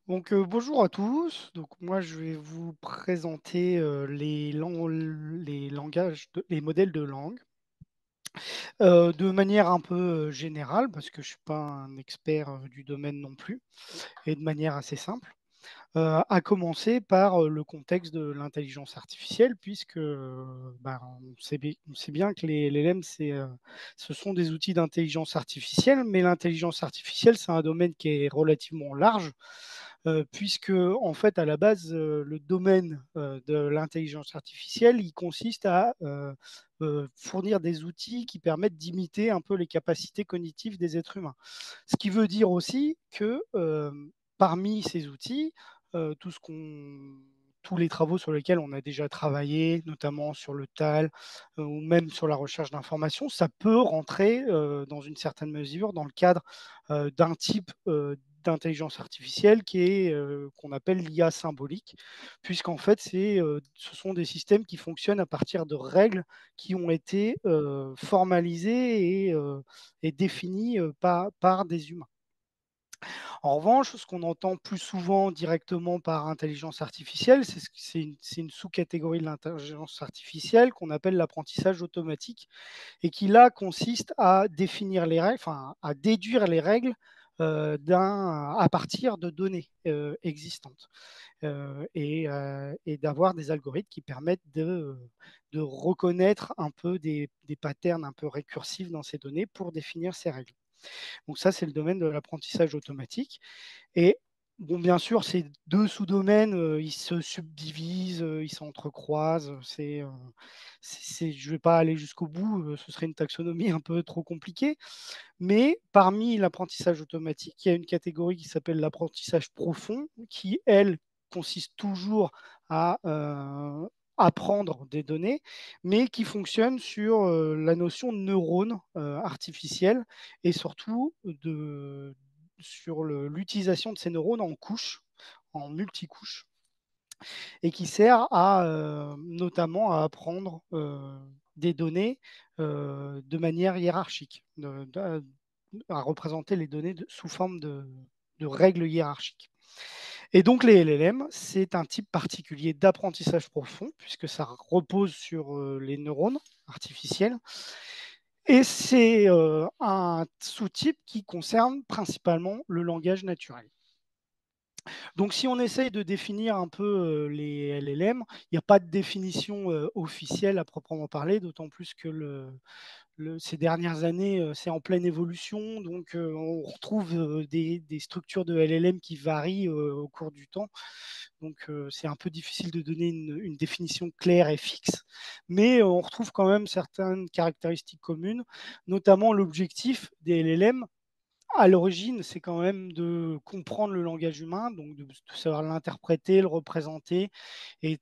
Bonjour à tous. Donc, moi, je vais vous présenter les langages, les modèles de langue de manière un peu générale, parce que je ne suis pas un expert du domaine non plus, et de manière assez simple. À commencer par le contexte de l'intelligence artificielle, puisque on sait bien que les LLM, ce sont des outils d'intelligence artificielle, mais l'intelligence artificielle, c'est un domaine qui est relativement large puisque en fait, à la base, le domaine de l'intelligence artificielle, il consiste à fournir des outils qui permettent d'imiter un peu les capacités cognitives des êtres humains. Ce qui veut dire aussi que parmi ces outils, tout ce qu'on tous les travaux sur lesquels on a déjà travaillé, notamment sur le TAL ou même sur la recherche d'informations, ça peut rentrer dans une certaine mesure dans le cadre d'un type d'intelligence artificielle qui est qu'on appelle l'IA symbolique, puisqu'en fait, ce sont des systèmes qui fonctionnent à partir de règles qui ont été formalisées et définies par des humains. En revanche, ce qu'on entend plus souvent directement par intelligence artificielle, c'est une sous-catégorie de l'intelligence artificielle qu'on appelle l'apprentissage automatique et qui là consiste à définir les règles, enfin à déduire les règles à partir de données existantes et d'avoir des algorithmes qui permettent de reconnaître un peu des patterns un peu récursifs dans ces données pour définir ces règles. Donc ça, c'est le domaine de l'apprentissage automatique. Et bon, bien sûr, ces deux sous-domaines, ils se subdivisent, ils s'entrecroisent. Je ne vais pas aller jusqu'au bout, ce serait une taxonomie un peu trop compliquée. Mais parmi l'apprentissage automatique, il y a une catégorie qui s'appelle l'apprentissage profond, qui, elle, consiste toujours à apprendre des données, mais qui fonctionne sur la notion de neurones artificiels et surtout sur l'utilisation de ces neurones en couches, en multicouches, et qui sert notamment à apprendre des données de manière hiérarchique, à représenter les données sous forme de règles hiérarchiques. Et donc les LLM, c'est un type particulier d'apprentissage profond, puisque ça repose sur les neurones artificiels. Et c'est un sous-type qui concerne principalement le langage naturel. Donc, si on essaye de définir un peu les LLM, il n'y a pas de définition officielle à proprement parler, d'autant plus que ces dernières années, c'est en pleine évolution. Donc, on retrouve des structures de LLM qui varient au cours du temps. Donc, c'est un peu difficile de donner une définition claire et fixe. Mais on retrouve quand même certaines caractéristiques communes, notamment l'objectif des LLM à l'origine, c'est quand même de comprendre le langage humain, donc de savoir l'interpréter, le représenter et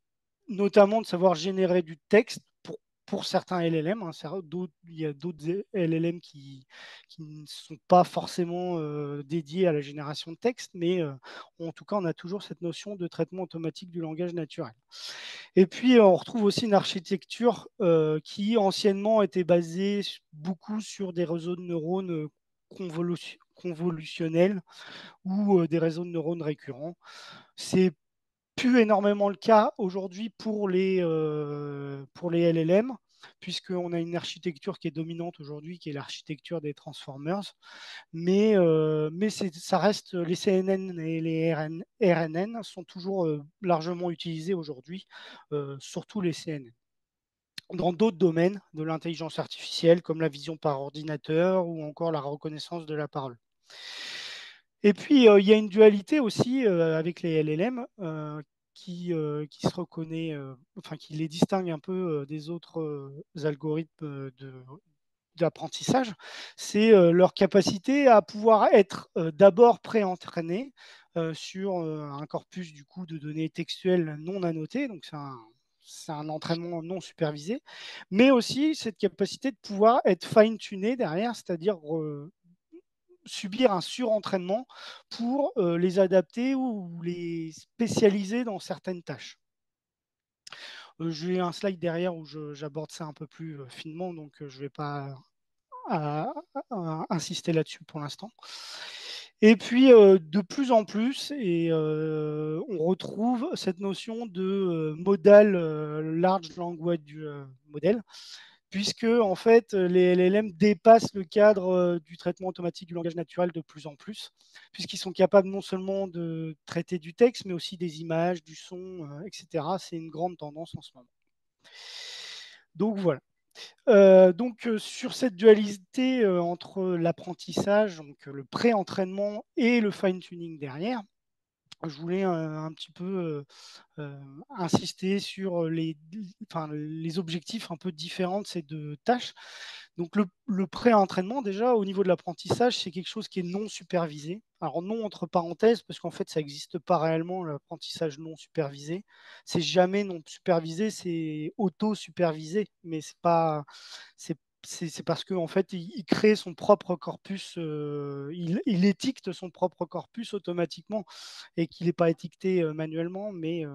notamment de savoir générer du texte pour certains LLM. Hein. Il y a d'autres LLM qui ne sont pas forcément dédiés à la génération de texte, mais en tout cas, on a toujours cette notion de traitement automatique du langage naturel. Et puis, on retrouve aussi une architecture qui anciennement était basée beaucoup sur des réseaux de neurones convolutionnels ou des réseaux de neurones récurrents. C'est plus énormément le cas aujourd'hui pour les LLM, puisqu'on a une architecture qui est dominante aujourd'hui, qui est l'architecture des transformers. Mais ça reste, les CNN et les RNN sont toujours largement utilisés aujourd'hui, surtout les CNN. Dans d'autres domaines de l'intelligence artificielle, comme la vision par ordinateur ou encore la reconnaissance de la parole. Et puis, il y a une dualité aussi avec les LLM qui se reconnaît, enfin qui les distingue un peu des autres algorithmes d'apprentissage, c'est leur capacité à pouvoir être d'abord pré-entraînés sur un corpus du coup de données textuelles non annotées, donc c'est un entraînement non supervisé, mais aussi cette capacité de pouvoir être fine-tuné derrière, c'est-à-dire subir un surentraînement pour les adapter ou les spécialiser dans certaines tâches. J'ai un slide derrière où j'aborde ça un peu plus finement, donc je ne vais pas à insister là-dessus pour l'instant. Et puis, de plus en plus, on retrouve cette notion de modal large language model, puisque en fait, les LLM dépassent le cadre du traitement automatique du langage naturel de plus en plus, puisqu'ils sont capables non seulement de traiter du texte, mais aussi des images, du son, etc. C'est une grande tendance en ce moment. Donc voilà. Sur cette dualité entre l'apprentissage, donc le pré-entraînement et le fine-tuning derrière, je voulais un petit peu insister sur les objectifs un peu différents de ces deux tâches. Donc le pré-entraînement, déjà, au niveau de l'apprentissage, c'est quelque chose qui est non supervisé. Alors non entre parenthèses, parce qu'en fait, ça n'existe pas réellement, l'apprentissage non supervisé. C'est jamais non supervisé, c'est auto-supervisé, mais c'est pas, c'est parce qu'en fait, il crée son propre corpus, il étiquette son propre corpus automatiquement et qu'il n'est pas étiqueté manuellement, mais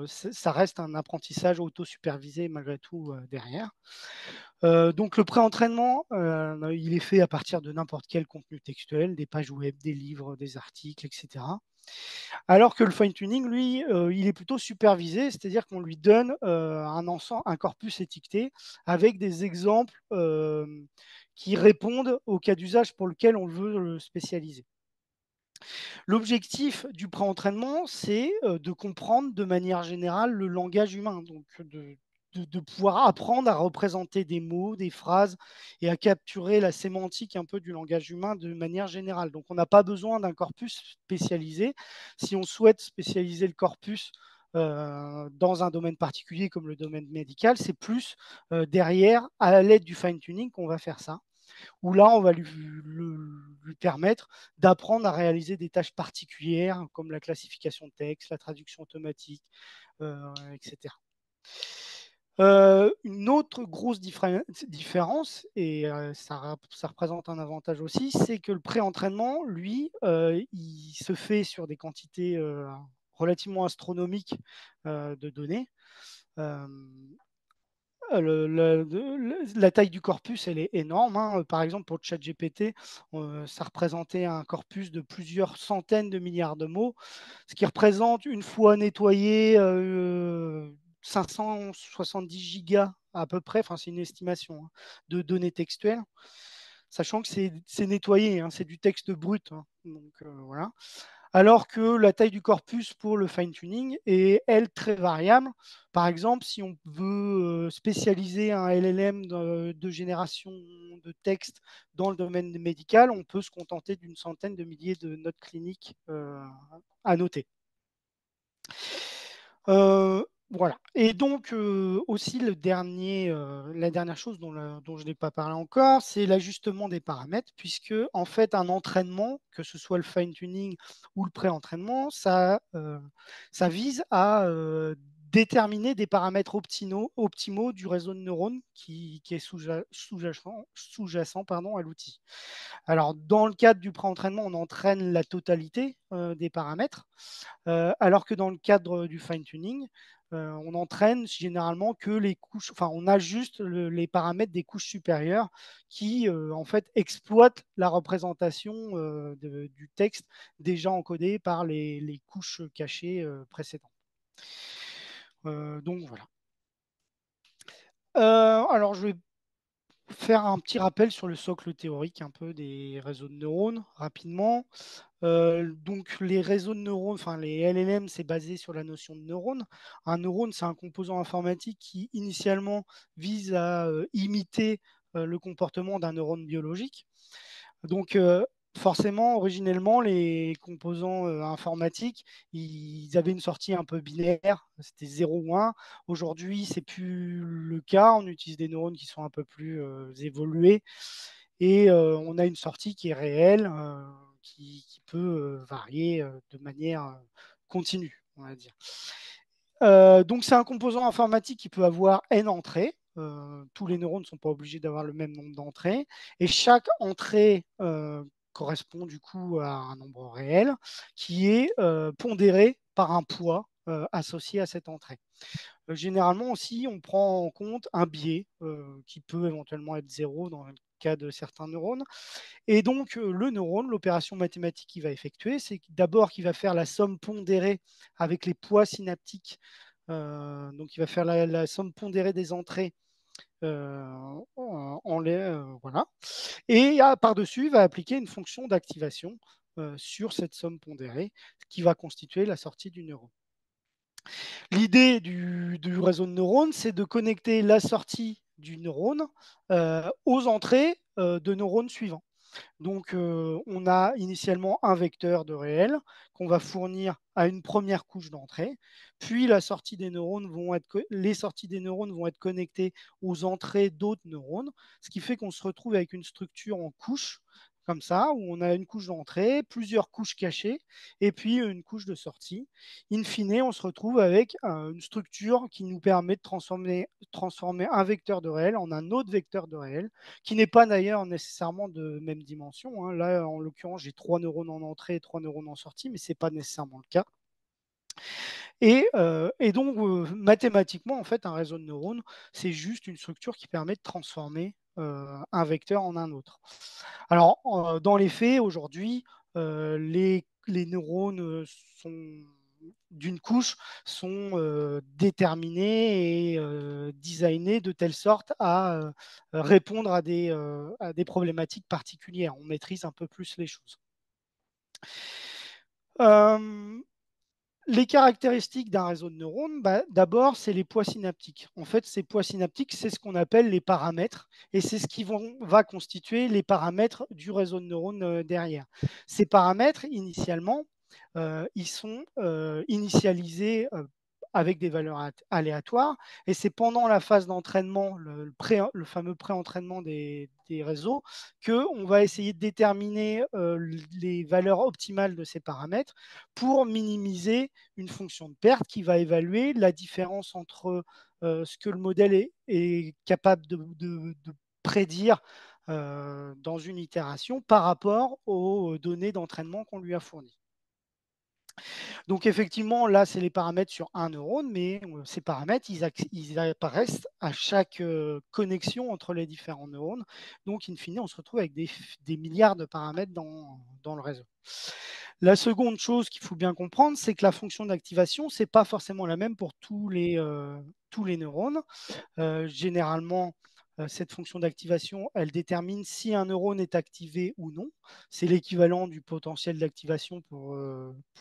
ça reste un apprentissage auto-supervisé malgré tout derrière. Donc le pré-entraînement, il est fait à partir de n'importe quel contenu textuel, des pages web, des livres, des articles, etc. Alors que le fine-tuning, lui, il est plutôt supervisé, c'est-à-dire qu'on lui donne un corpus étiqueté avec des exemples qui répondent au cas d'usage pour lequel on veut le spécialiser. L'objectif du pré-entraînement, c'est de comprendre de manière générale le langage humain, donc de pouvoir apprendre à représenter des mots, des phrases et à capturer la sémantique un peu du langage humain de manière générale. Donc on n'a pas besoin d'un corpus spécialisé. Si on souhaite spécialiser le corpus dans un domaine particulier comme le domaine médical, c'est plus derrière, à l'aide du fine-tuning, qu'on va faire ça, où là, on va lui permettre d'apprendre à réaliser des tâches particulières comme la classification de texte, la traduction automatique, etc. Une autre grosse différence, et ça représente un avantage aussi, c'est que le pré-entraînement, lui, il se fait sur des quantités relativement astronomiques de données. Euh, la taille du corpus, elle est énorme, hein. Par exemple, pour ChatGPT, ça représentait un corpus de plusieurs centaines de milliards de mots, ce qui représente, une fois nettoyé, 570 gigas à peu près, enfin c'est une estimation, hein, de données textuelles, sachant que c'est nettoyé, hein, c'est du texte brut, hein. Donc voilà. Alors que la taille du corpus pour le fine-tuning est, elle, très variable. Par exemple, si on veut spécialiser un LLM de génération de texte dans le domaine médical, on peut se contenter d'une centaine de milliers de notes cliniques à noter. Voilà. Et donc, aussi, la dernière chose dont je n'ai pas parlé encore, c'est l'ajustement des paramètres, puisque, en fait, un entraînement, que ce soit le fine-tuning ou le pré-entraînement, ça vise à déterminer des paramètres optimaux du réseau de neurones qui est sous-jacent à l'outil. Alors, dans le cadre du pré-entraînement, on entraîne la totalité des paramètres, alors que dans le cadre du fine-tuning, on entraîne généralement que les couches, enfin, on ajuste les paramètres des couches supérieures qui, en fait, exploitent la représentation du texte déjà encodé par les couches cachées précédentes. Donc voilà. Alors, je vais faire un petit rappel sur le socle théorique un peu des réseaux de neurones rapidement. Donc les réseaux de neurones, enfin les LLM, c'est basé sur la notion de neurone. Un neurone, c'est un composant informatique qui initialement vise à imiter le comportement d'un neurone biologique. Donc forcément, originellement, les composants informatiques, ils avaient une sortie un peu binaire, c'était 0 ou 1. Aujourd'hui, c'est plus le cas. On utilise des neurones qui sont un peu plus évolués et on a une sortie qui est réelle, qui peut varier de manière continue, on va dire. Donc c'est un composant informatique qui peut avoir n entrées. Tous les neurones ne sont pas obligés d'avoir le même nombre d'entrées. Et chaque entrée correspond du coup à un nombre réel qui est pondéré par un poids associé à cette entrée. Généralement aussi, on prend en compte un biais qui peut éventuellement être 0 dans cas de certains neurones. Et donc, le neurone, l'opération mathématique qu'il va effectuer, c'est d'abord qu'il va faire la somme pondérée avec les poids synaptiques. Donc, il va faire la somme pondérée des entrées voilà. Et par-dessus, il va appliquer une fonction d'activation sur cette somme pondérée qui va constituer la sortie du neurone. L'idée du réseau de neurones, c'est de connecter la sortie du neurone aux entrées de neurones suivants. Donc, on a initialement un vecteur de réel qu'on va fournir à une première couche d'entrée. Puis, les sorties des neurones vont être connectées aux entrées d'autres neurones, ce qui fait qu'on se retrouve avec une structure en couches, comme ça, où on a une couche d'entrée, plusieurs couches cachées, et puis une couche de sortie. In fine, on se retrouve avec une structure qui nous permet de transformer un vecteur de réel en un autre vecteur de réel, qui n'est pas d'ailleurs nécessairement de même dimension, hein. Là, en l'occurrence, j'ai 3 neurones en entrée et 3 neurones en sortie, mais ce n'est pas nécessairement le cas. Et donc, mathématiquement, en fait, un réseau de neurones, c'est juste une structure qui permet de transformer un vecteur en un autre. Alors, dans les faits, aujourd'hui, les neurones d'une couche sont déterminés et designés de telle sorte à répondre à des problématiques particulières. On maîtrise un peu plus les choses. Les caractéristiques d'un réseau de neurones, d'abord, c'est les poids synaptiques. En fait, ces poids synaptiques, c'est ce qu'on appelle les paramètres, et c'est ce qui va constituer les paramètres du réseau de neurones derrière. Ces paramètres, initialement, ils sont initialisés avec des valeurs aléatoires, et c'est pendant la phase d'entraînement, le fameux pré-entraînement des réseaux, qu'on va essayer de déterminer les valeurs optimales de ces paramètres pour minimiser une fonction de perte qui va évaluer la différence entre ce que le modèle est capable de prédire dans une itération par rapport aux données d'entraînement qu'on lui a fournies. Donc effectivement, là, c'est les paramètres sur un neurone, mais ces paramètres, ils apparaissent à chaque connexion entre les différents neurones. Donc, in fine, on se retrouve avec des milliards de paramètres dans le réseau. La seconde chose qu'il faut bien comprendre, c'est que la fonction d'activation, ce n'est pas forcément la même pour tous les neurones. Généralement, cette fonction d'activation, elle détermine si un neurone est activé ou non. C'est l'équivalent du potentiel d'activation pour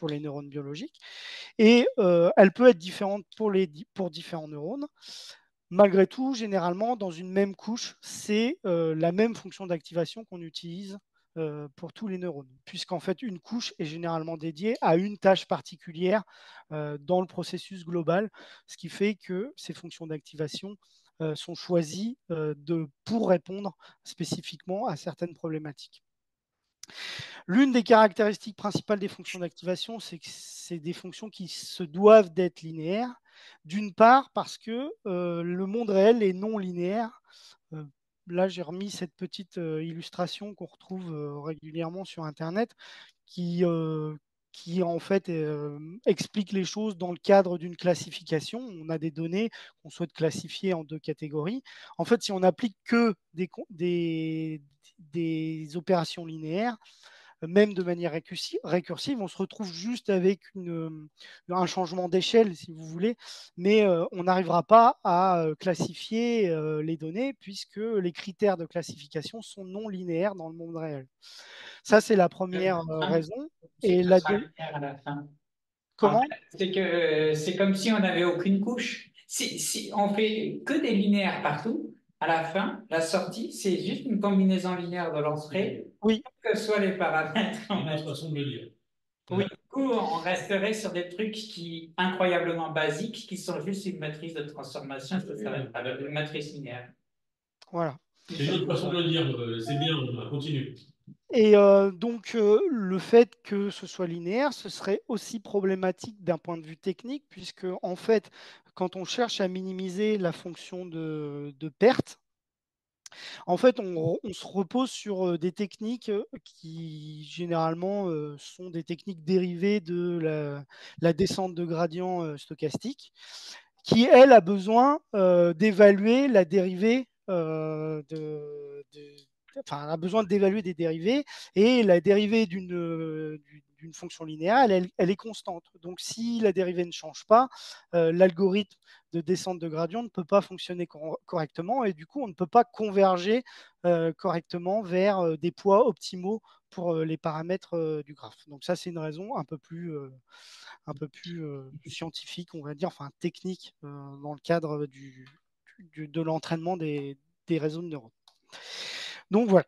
les neurones biologiques. Et elle peut être différente pour différents neurones. Malgré tout, généralement, dans une même couche, c'est la même fonction d'activation qu'on utilise pour tous les neurones, puisqu'en fait, une couche est généralement dédiée à une tâche particulière dans le processus global, ce qui fait que ces fonctions d'activation sont choisies pour répondre spécifiquement à certaines problématiques. L'une des caractéristiques principales des fonctions d'activation, c'est que c'est des fonctions qui se doivent d'être linéaires. D'une part, parce que le monde réel est non linéaire. Euh, Là, j'ai remis cette petite illustration qu'on retrouve régulièrement sur Internet qui, en fait explique les choses dans le cadre d'une classification. On a des données qu'on souhaite classifier en deux catégories. En fait, si on n'applique que des opérations linéaires, même de manière récursive, on se retrouve juste avec un changement d'échelle, si vous voulez, mais on n'arrivera pas à classifier les données puisque les critères de classification sont non linéaires dans le monde réel. Ça, c'est la première raison. C'est Et que ce la sera deux... linéaire à la fin. En Comment? fait, c'est que c'est comme si on n'avait aucune couche. Si on fait que des linéaires partout, à la fin, la sortie, c'est juste une combinaison linéaire de l'entrée, Oui, quels que soient les paramètres. C'est une autre façon de le dire. oui, Du coup, on resterait sur des trucs incroyablement basiques, qui sont juste une matrice de transformation, ça s'arrête à une matrice linéaire. voilà. C'est une autre façon de le dire. C'est bien, on continue. Et donc, le fait que ce soit linéaire, ce serait aussi problématique d'un point de vue technique, puisque, en fait, quand on cherche à minimiser la fonction de perte, en fait, on se repose sur des techniques qui, généralement, sont des techniques dérivées de la descente de gradient stochastique, qui, elle, a besoin d'évaluer la dérivée a besoin d'évaluer des dérivées, et la dérivée d'une fonction linéaire, elle est constante. Donc, si la dérivée ne change pas, l'algorithme de descente de gradient ne peut pas fonctionner correctement, et du coup, on ne peut pas converger correctement vers des poids optimaux pour les paramètres du graphe. Donc ça, c'est une raison un peu plus scientifique, on va dire, enfin technique, dans le cadre de l'entraînement des réseaux de neurones. Donc voilà.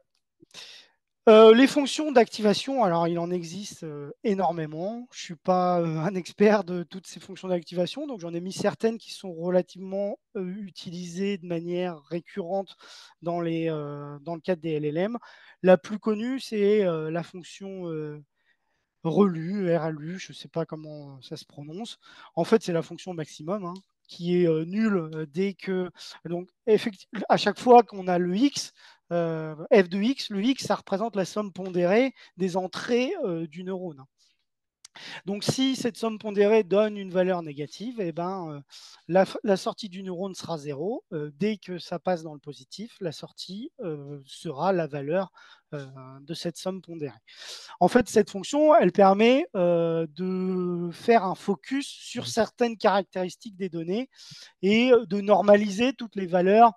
Les fonctions d'activation, alors il en existe énormément. Je ne suis pas un expert de toutes ces fonctions d'activation, donc j'en ai mis certaines qui sont relativement utilisées de manière récurrente dans le cadre des LLM. La plus connue, c'est la fonction ReLU, RLU, je ne sais pas comment ça se prononce. En fait, c'est la fonction maximum, hein, qui est nulle dès que. Donc, à chaque fois qu'on a le x, f de x, le x, ça représente la somme pondérée des entrées du neurone. Donc, si cette somme pondérée donne une valeur négative, eh ben, la sortie du neurone sera 0. Dès que ça passe dans le positif, la sortie sera la valeur de cette somme pondérée. En fait, cette fonction, elle permet de faire un focus sur certaines caractéristiques des données et de normaliser toutes les valeurs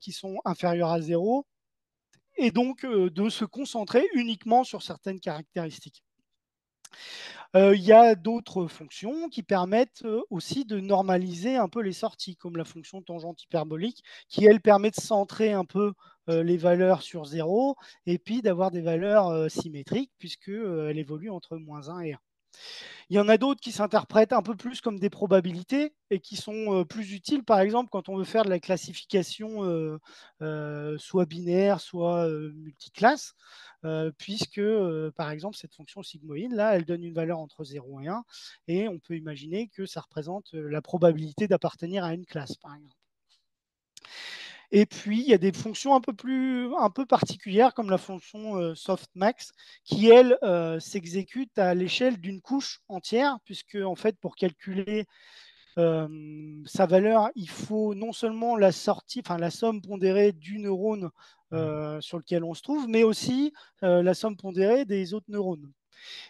qui sont inférieures à 0, et donc de se concentrer uniquement sur certaines caractéristiques. Il y a d'autres fonctions qui permettent aussi de normaliser un peu les sorties, comme la fonction tangente hyperbolique, qui, elle, permet de centrer un peu les valeurs sur 0, et puis d'avoir des valeurs symétriques, puisqu'elle évolue entre -1 et 1. Il y en a d'autres qui s'interprètent un peu plus comme des probabilités et qui sont plus utiles, par exemple, quand on veut faire de la classification soit binaire, soit multiclasse, puisque, par exemple, cette fonction sigmoïde, là, elle donne une valeur entre 0 et 1, et on peut imaginer que ça représente la probabilité d'appartenir à une classe, par exemple. Et puis, il y a des fonctions un peu particulières, comme la fonction softmax, qui, elle, s'exécute à l'échelle d'une couche entière, puisque, en fait, pour calculer sa valeur, il faut non seulement la somme pondérée du neurone sur lequel on se trouve, mais aussi la somme pondérée des autres neurones.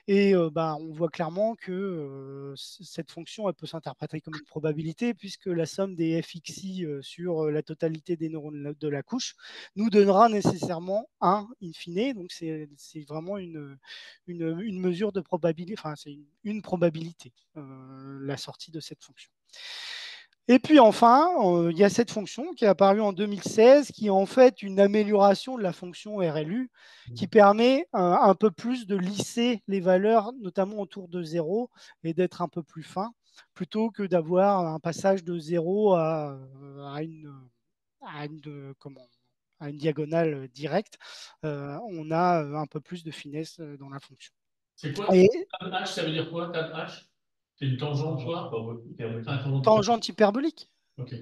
Et on voit clairement que cette fonction, elle peut s'interpréter comme une probabilité, puisque la somme des fxi sur la totalité des neurones de la couche nous donnera nécessairement 1 in fine. Donc c'est vraiment une mesure de probabilité, enfin c'est une probabilité, la sortie de cette fonction. Et puis enfin, il y a cette fonction qui est apparue en 2016, qui est en fait une amélioration de la fonction RLU, qui permet un peu plus de lisser les valeurs, notamment autour de 0, et d'être un peu plus fin, plutôt que d'avoir un passage de 0 à une diagonale directe. On a un peu plus de finesse dans la fonction. C'est quoi? Et Tan H, ça veut dire quoi, tan H? C'est une tangente, quoi? tangente hyperbolique. Ok.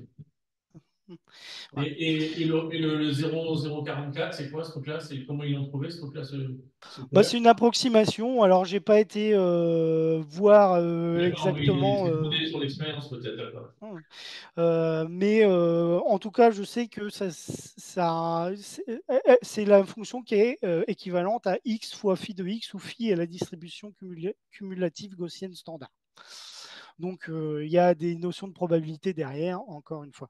Voilà. Et le 0,044, c'est quoi ce truc-là? C'est comment ils l'ont trouvé ce truc-là? C'est une approximation. Alors, j'ai pas été voir D'accord, oui, exactement. c'est fondé sur l'expérience peut-être. D'accord. Mais en tout cas, je sais que c'est la fonction qui est équivalente à x fois phi de x, où phi est la distribution cumulative gaussienne standard. Donc, il y a des notions de probabilité derrière, encore une fois.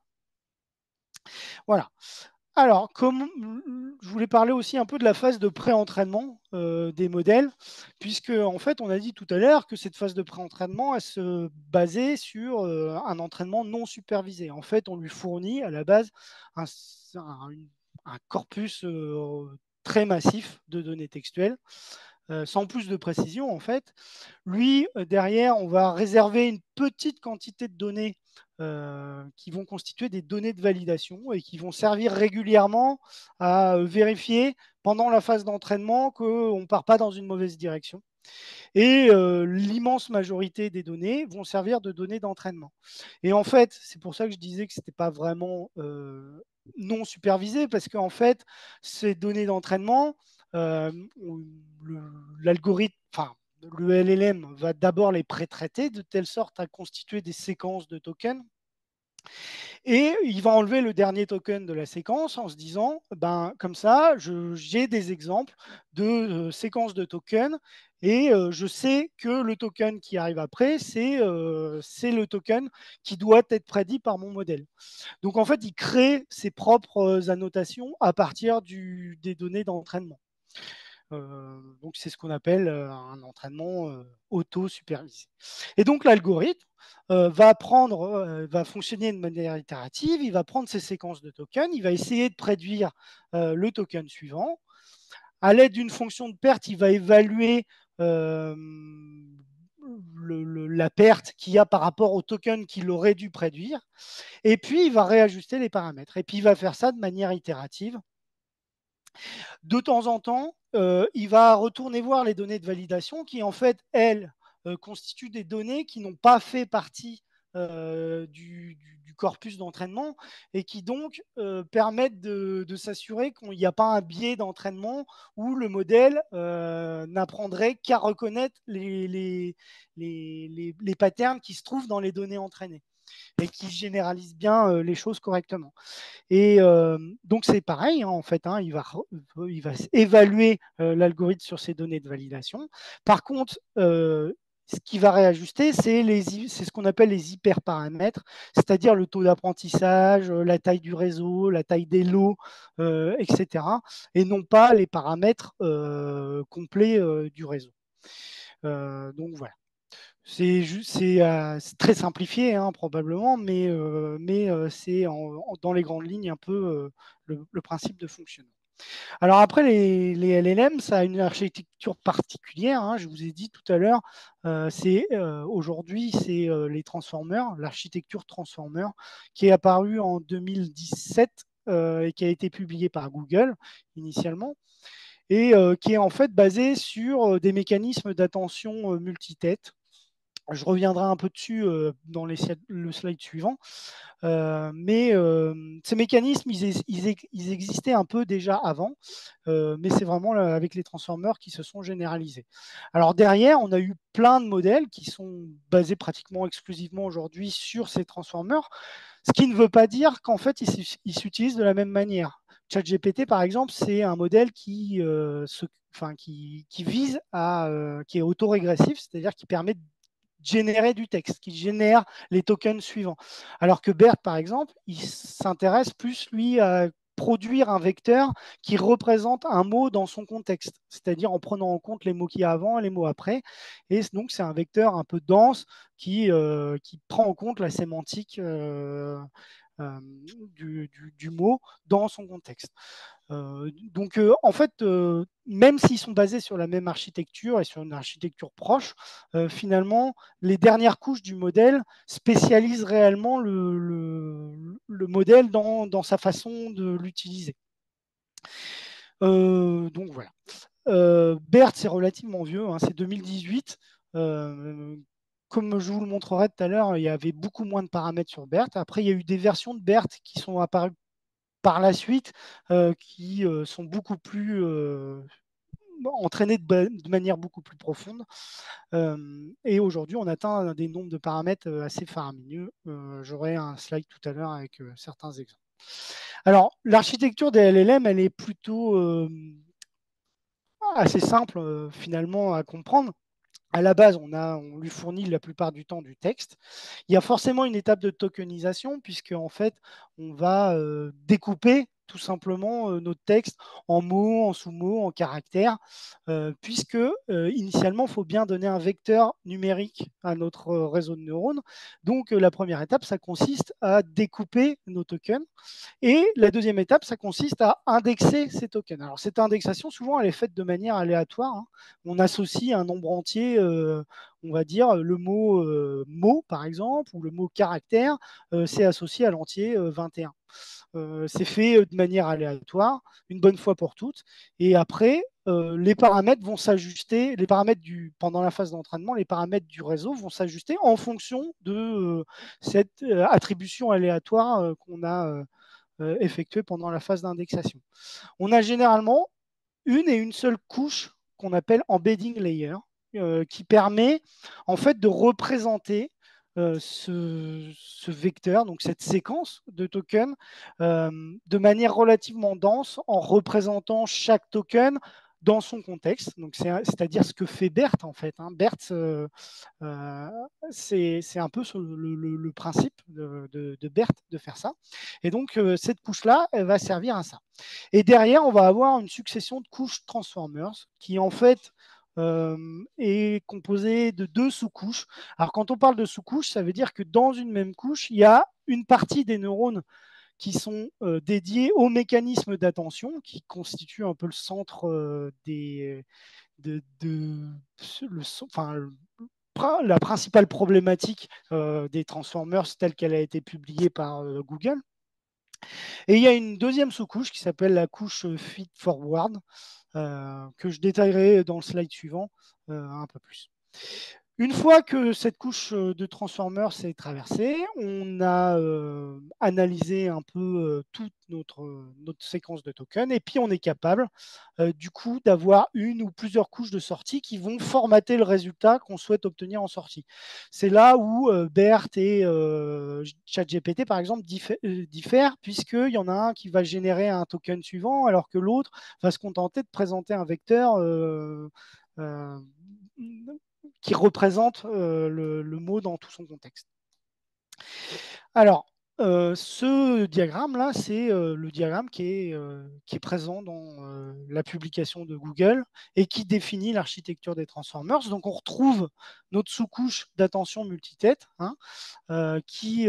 Voilà. Alors, comme je voulais parler aussi un peu de la phase de pré-entraînement des modèles, puisque en fait, on a dit tout à l'heure que cette phase de pré-entraînement, elle se basait sur un entraînement non supervisé. En fait, on lui fournit à la base un, un corpus très massif de données textuelles, sans plus de précision en fait. Lui, derrière, on va réserver une petite quantité de données qui vont constituer des données de validation et qui vont servir régulièrement à vérifier pendant la phase d'entraînement qu'on ne part pas dans une mauvaise direction. Et l'immense majorité des données vont servir de données d'entraînement. Et en fait, c'est pour ça que je disais que ce n'était pas vraiment non supervisé, parce qu'en fait, ces données d'entraînement, l'algorithme, enfin, le LLM va d'abord les pré-traiter de telle sorte à constituer des séquences de tokens Et il va enlever le dernier token de la séquence en se disant, ben, comme ça, j'ai des exemples de séquences de tokens et je sais que le token qui arrive après, c'est le token qui doit être prédit par mon modèle. Donc en fait, il crée ses propres annotations à partir des données d'entraînement. Donc c'est ce qu'on appelle un entraînement auto-supervisé. Et donc l'algorithme va fonctionner de manière itérative, il va prendre ces séquences de tokens, il va essayer de prédire le token suivant. À l'aide d'une fonction de perte, il va évaluer euh, la perte qu'il y a par rapport au token qu'il aurait dû prédire, et puis il va réajuster les paramètres. Et puis il va faire ça de manière itérative. De temps en temps, il va retourner voir les données de validation qui, en fait, elles, constituent des données qui n'ont pas fait partie du corpus d'entraînement et qui donc permettent de s'assurer qu'il n'y a pas un biais d'entraînement où le modèle n'apprendrait qu'à reconnaître les patterns qui se trouvent dans les données entraînées et qui généralisent bien les choses correctement. Et donc, c'est pareil, hein, en fait, hein, il va évaluer l'algorithme sur ces données de validation. Par contre, ce qu'il va réajuster, c'est ce qu'on appelle les hyperparamètres, c'est-à-dire le taux d'apprentissage, la taille du réseau, la taille des lots, etc., et non pas les paramètres complets du réseau. Donc, voilà. C'est très simplifié, hein, probablement, mais c'est dans les grandes lignes un peu le principe de fonctionnement. Alors après, les LLM, ça a une architecture particulière, hein, je vous ai dit tout à l'heure, aujourd'hui, c'est les transformers, l'architecture transformer, qui est apparue en 2017 et qui a été publiée par Google initialement, et qui est en fait basée sur des mécanismes d'attention multitête. Je reviendrai un peu dessus dans le slide suivant. Mais ces mécanismes, ils existaient un peu déjà avant, mais c'est vraiment avec les transformers qui se sont généralisés. Alors derrière, on a eu plein de modèles qui sont basés pratiquement exclusivement aujourd'hui sur ces transformers, ce qui ne veut pas dire qu'en fait, ils s'utilisent de la même manière. ChatGPT, par exemple, c'est un modèle qui vise qui est autorégressif, c'est-à-dire qui permet de générer du texte, qui génère les tokens suivants. Alors que BERT, par exemple, il s'intéresse plus, lui, à produire un vecteur qui représente un mot dans son contexte, c'est-à-dire en prenant en compte les mots qu'il y a avant et les mots après. Et donc, c'est un vecteur un peu dense qui prend en compte la sémantique du mot dans son contexte. Donc, en fait, même s'ils sont basés sur la même architecture et sur une architecture proche, finalement, les dernières couches du modèle spécialisent réellement le modèle dans sa façon de l'utiliser. Donc, voilà. BERT, c'est relativement vieux, hein, c'est 2018. Comme je vous le montrerai tout à l'heure, il y avait beaucoup moins de paramètres sur BERT. Après, il y a eu des versions de BERT qui sont apparues par la suite, qui sont beaucoup plus entraînées de manière beaucoup plus profonde. Et aujourd'hui, on atteint des nombres de paramètres assez faramineux. J'aurai un slide tout à l'heure avec certains exemples. Alors, l'architecture des LLM, elle est plutôt assez simple finalement à comprendre. À la base, on lui fournit la plupart du temps du texte. Il y a forcément une étape de tokenisation, puisque en fait, on va découper tout simplement notre texte en mots, en sous-mots, en caractères, puisque initialement, il faut bien donner un vecteur numérique à notre réseau de neurones. Donc, la première étape, ça consiste à découper nos tokens. Et la deuxième étape, ça consiste à indexer ces tokens. Alors, cette indexation, souvent, elle est faite de manière aléatoire, hein. On associe un nombre entier, on va dire le mot mot, par exemple, ou le mot caractère, c'est associé à l'entier 21. C'est fait de manière aléatoire, une bonne fois pour toutes. Et après, les paramètres vont s'ajuster, pendant la phase d'entraînement, les paramètres du réseau vont s'ajuster en fonction de cette attribution aléatoire qu'on a effectuée pendant la phase d'indexation. On a généralement une et une seule couche qu'on appelle embedding layer, qui permet en fait de représenter ce vecteur, donc cette séquence de tokens, de manière relativement dense en représentant chaque token dans son contexte. Donc, c'est-à-dire ce que fait BERT en fait. BERT, c'est un peu le principe de BERT de faire ça. Et donc, cette couche-là, elle va servir à ça. Et derrière, on va avoir une succession de couches transformers qui, en fait, est composée de 2 sous-couches. Alors, quand on parle de sous-couches, ça veut dire que dans une même couche, il y a une partie des neurones qui sont dédiés au mécanisme d'attention, qui constitue un peu le centre la principale problématique des Transformers telle qu'elle a été publiée par Google. Et il y a une deuxième sous-couche qui s'appelle la couche feed-forward, que je détaillerai dans le slide suivant un peu plus. Une fois que cette couche de Transformers s'est traversée, on a analysé un peu toute notre séquence de tokens et puis on est capable du coup d'avoir une ou plusieurs couches de sortie qui vont formater le résultat qu'on souhaite obtenir en sortie. C'est là où BERT et ChatGPT par exemple diffèrent, puisqu'il y en a un qui va générer un token suivant alors que l'autre va se contenter de présenter un vecteur qui représente le mot dans tout son contexte. Alors, ce diagramme-là, c'est le diagramme qui est présent dans la publication de Google et qui définit l'architecture des Transformers. Donc, on retrouve notre sous-couche d'attention multitête qui,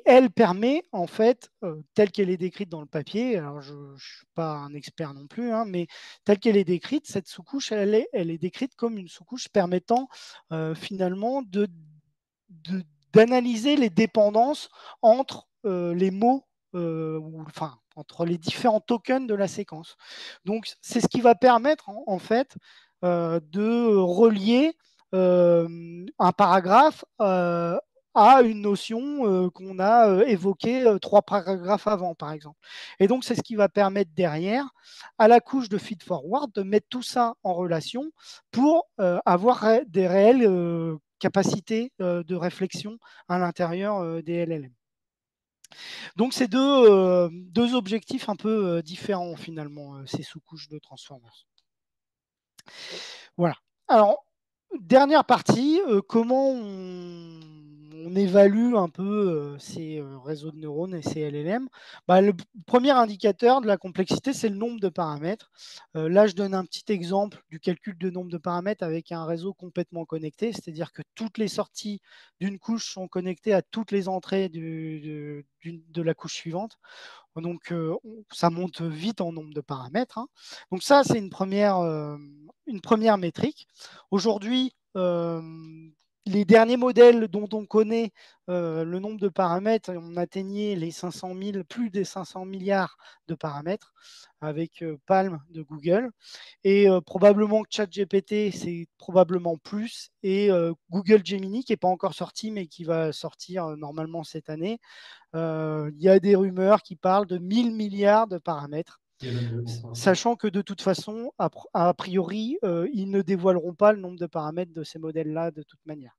elle, permet, en fait, telle qu'elle est décrite dans le papier, alors je ne suis pas un expert non plus, mais telle qu'elle est décrite, cette sous-couche, elle est décrite comme une sous-couche permettant finalement d'analyser les dépendances entre les mots, entre les différents tokens de la séquence. Donc, c'est ce qui va permettre, en fait, de relier un paragraphe à une notion qu'on a évoquée 3 paragraphes avant, par exemple. Et donc, c'est ce qui va permettre derrière, à la couche de feed-forward, de mettre tout ça en relation pour avoir des réelles capacités de réflexion à l'intérieur des LLM. Donc, c'est deux objectifs un peu différents, finalement, ces sous-couches de Transformers. Voilà. Alors, dernière partie, comment on évalue un peu ces réseaux de neurones et ces LLM. Le premier indicateur de la complexité, c'est le nombre de paramètres. Là, je donne un petit exemple du calcul de nombre de paramètres avec un réseau complètement connecté, c'est-à-dire que toutes les sorties d'une couche sont connectées à toutes les entrées de la couche suivante. Donc, ça monte vite en nombre de paramètres. Donc ça, c'est une première métrique. Aujourd'hui, les derniers modèles dont on connaît le nombre de paramètres, on atteignait les 500 000, plus des 500 milliards de paramètres avec Palm de Google. Et probablement que ChatGPT, c'est probablement plus. Et Google Gemini, qui n'est pas encore sorti, mais qui va sortir normalement cette année, il y a des rumeurs qui parlent de 1000 milliards de paramètres. Sachant que de toute façon, a priori, ils ne dévoileront pas le nombre de paramètres de ces modèles-là de toute manière.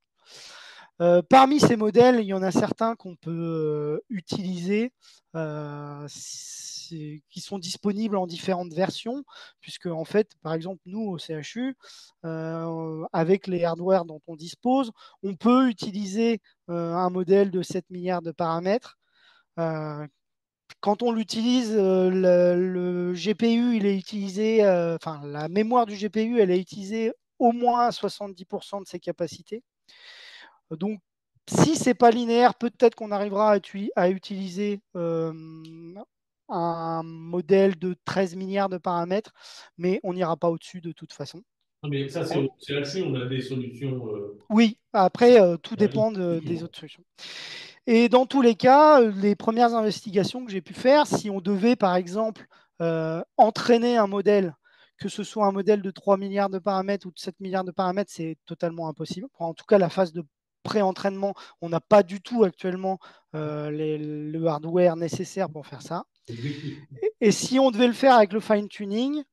Parmi ces modèles, il y en a certains qu'on peut utiliser, qui sont disponibles en différentes versions, puisque en fait, par exemple, nous au CHU, avec les hardware dont on dispose, on peut utiliser un modèle de 7 milliards de paramètres. Quand on l'utilise, le GPU, il est utilisé, la mémoire du GPU, elle est utilisée au moins à 70% de ses capacités. Donc, si ce n'est pas linéaire, peut-être qu'on arrivera à utiliser un modèle de 13 milliards de paramètres, mais on n'ira pas au-dessus de toute façon. Non, mais ça, c'est au CHU, on a des solutions. Oui, après, tout dépend des autres solutions. Et dans tous les cas, les premières investigations que j'ai pu faire, si on devait, par exemple, entraîner un modèle, que ce soit un modèle de 3 milliards de paramètres ou de 7 milliards de paramètres, c'est totalement impossible. En tout cas, la phase de pré-entraînement, on n'a pas du tout actuellement le hardware nécessaire pour faire ça. Et si on devait le faire avec le fine-tuning,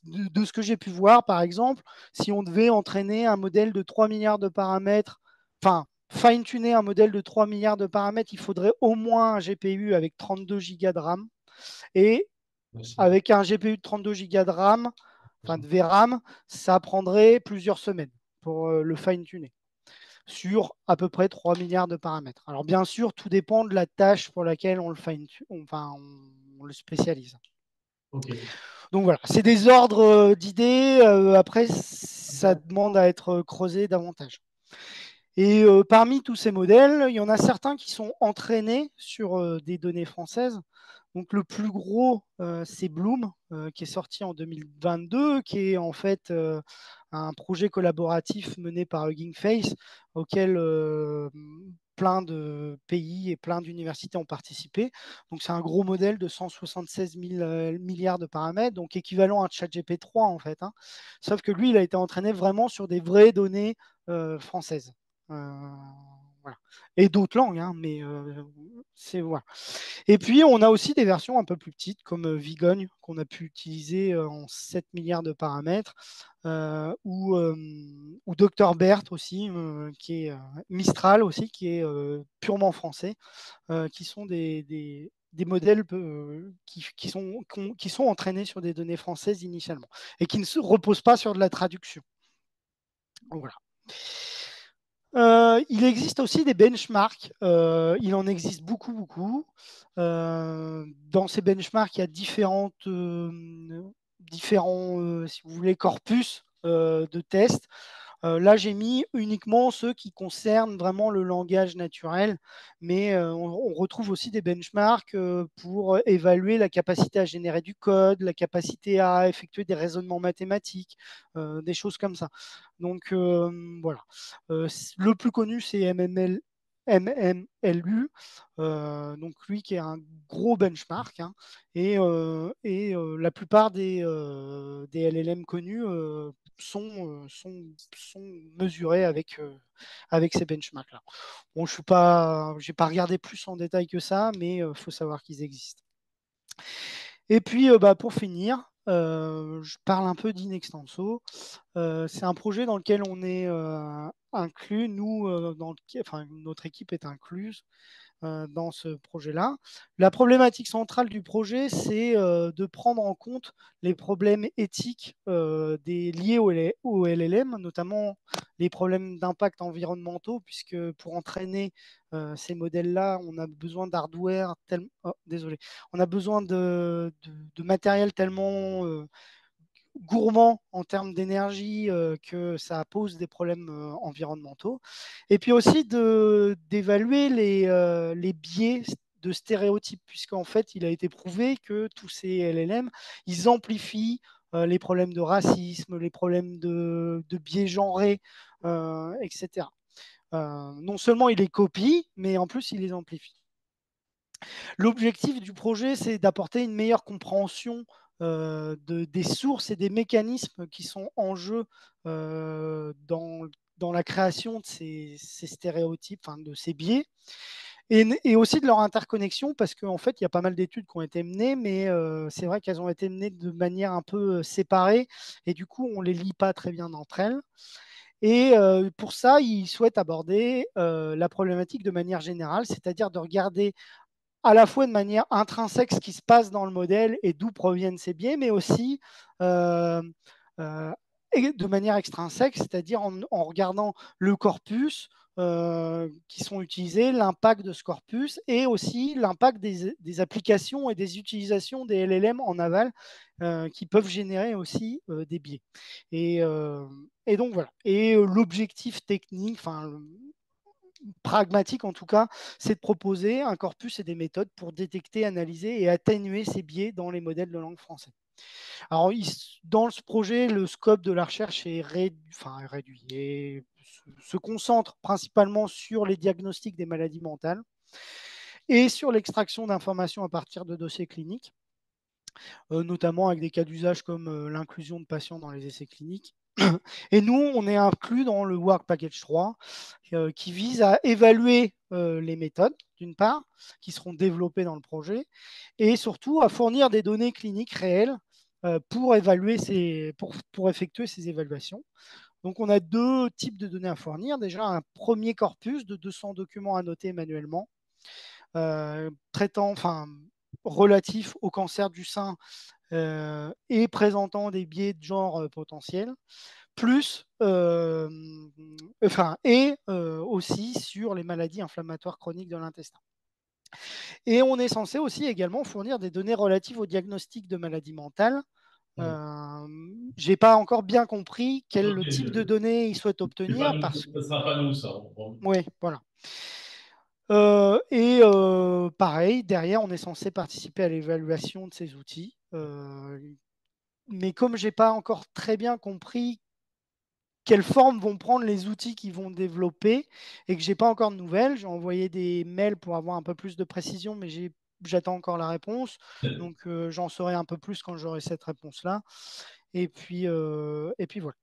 de ce que j'ai pu voir, par exemple, si on devait entraîner un modèle de 3 milliards de paramètres enfin, fine-tuner un modèle de 3 milliards de paramètres, il faudrait au moins un GPU avec 32 Go de RAM. Et avec un GPU de 32 Go de RAM, enfin de VRAM, ça prendrait plusieurs semaines pour le fine-tuner sur à peu près 3 milliards de paramètres. Alors bien sûr, tout dépend de la tâche pour laquelle on le on le spécialise. Ok. Donc voilà, c'est des ordres d'idées. Après, ça demande à être creusé davantage. Et parmi tous ces modèles, il y en a certains qui sont entraînés sur des données françaises. Donc le plus gros, c'est Bloom, qui est sorti en 2022, qui est en fait un projet collaboratif mené par Hugging Face, auquel plein de pays et plein d'universités ont participé. Donc c'est un gros modèle de 176 000 milliards de paramètres, donc équivalent à ChatGPT 3 en fait. Hein. Sauf que lui, il a été entraîné vraiment sur des vraies données françaises. Voilà. Et d'autres langues, hein, mais c'est voilà. Et puis, on a aussi des versions un peu plus petites, comme Vigogne, qu'on a pu utiliser en 7 milliards de paramètres, ou Dr Bert aussi, qui est Mistral aussi, qui est purement français, qui sont des modèles qui sont entraînés sur des données françaises initialement, et qui ne se reposent pas sur de la traduction. Voilà. Il existe aussi des benchmarks. Il en existe beaucoup, beaucoup. Dans ces benchmarks, il y a différents, si vous voulez, corpus de tests. Là, j'ai mis uniquement ceux qui concernent vraiment le langage naturel, mais on retrouve aussi des benchmarks pour évaluer la capacité à générer du code, la capacité à effectuer des raisonnements mathématiques, des choses comme ça. Donc voilà. Le plus connu, c'est MMLU, donc lui qui est un gros benchmark, hein, et la plupart des LLM connus sont mesurés avec ces benchmarks-là. Bon, je n'ai pas regardé plus en détail que ça, mais il faut savoir qu'ils existent. Et puis, pour finir, je parle un peu d'Inextenso. C'est un projet dans lequel on est inclus. Nous, notre équipe est incluse dans ce projet-là. La problématique centrale du projet, c'est de prendre en compte les problèmes éthiques liés au LLM, notamment les problèmes d'impact environnementaux, puisque pour entraîner ces modèles-là, on a besoin d'hardware, on a besoin de matériel tellement gourmand en termes d'énergie que ça pose des problèmes environnementaux. Et puis aussi d'évaluer les biais de stéréotypes, puisqu'en fait, il a été prouvé que tous ces LLM, ils amplifient les problèmes de racisme, les problèmes de biais genrés, etc. Non seulement il les copie, mais en plus, il les amplifie. L'objectif du projet, c'est d'apporter une meilleure compréhension des sources et des mécanismes qui sont en jeu dans la création de ces stéréotypes, enfin, de ces biais, et aussi de leur interconnexion, parce qu'en fait, il y a pas mal d'études qui ont été menées, mais c'est vrai qu'elles ont été menées de manière un peu séparée, et du coup, on ne les lie pas très bien entre elles. Et pour ça, ils souhaitent aborder la problématique de manière générale, c'est-à-dire de regarder à la fois de manière intrinsèque ce qui se passe dans le modèle et d'où proviennent ces biais, mais aussi euh, euh, de manière extrinsèque, c'est-à-dire en regardant le corpus qui sont utilisés, l'impact de ce corpus et aussi l'impact des applications et des utilisations des LLM en aval qui peuvent générer aussi des biais. Et donc voilà. Et l'objectif technique, enfin pragmatique en tout cas, c'est de proposer un corpus et des méthodes pour détecter, analyser et atténuer ces biais dans les modèles de langue française. Alors, dans ce projet, le scope de la recherche est réduit et se concentre principalement sur les diagnostics des maladies mentales et sur l'extraction d'informations à partir de dossiers cliniques, notamment avec des cas d'usage comme l'inclusion de patients dans les essais cliniques. Et nous, on est inclus dans le Work Package 3 qui vise à évaluer les méthodes, d'une part, qui seront développées dans le projet, et surtout à fournir des données cliniques réelles pour effectuer ces évaluations. Donc, on a deux types de données à fournir. Déjà, un premier corpus de 200 documents annotés manuellement, relatif au cancer du sein et présentant des biais de genre potentiels, aussi sur les maladies inflammatoires chroniques de l'intestin. Et on est censé aussi également fournir des données relatives au diagnostic de maladies mentales. Je n'ai pas encore bien compris quel type de données il souhaite obtenir. Ça ne sera pas nous, ça. Oui, voilà. Pareil, derrière, on est censé participer à l'évaluation de ces outils. Mais comme je n'ai pas encore très bien compris quelle forme vont prendre les outils qu'ils vont développer et que j'ai pas encore de nouvelles. J'ai envoyé des mails pour avoir un peu plus de précision, mais j'attends encore la réponse. Donc, j'en saurai un peu plus quand j'aurai cette réponse-là. Et puis voilà.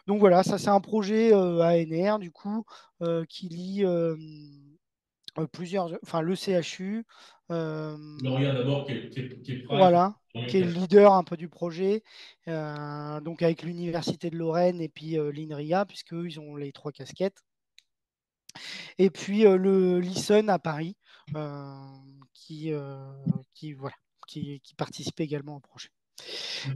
Donc voilà, ça c'est un projet ANR du coup qui lie le CHU. Lorient d'abord, qui est Prime. Voilà, qui est le leader un peu du projet, donc avec l'Université de Lorraine et puis l'INRIA, puisqu'eux, ils ont les 3 casquettes. Et puis le l'ISUN à Paris, qui participe également au projet.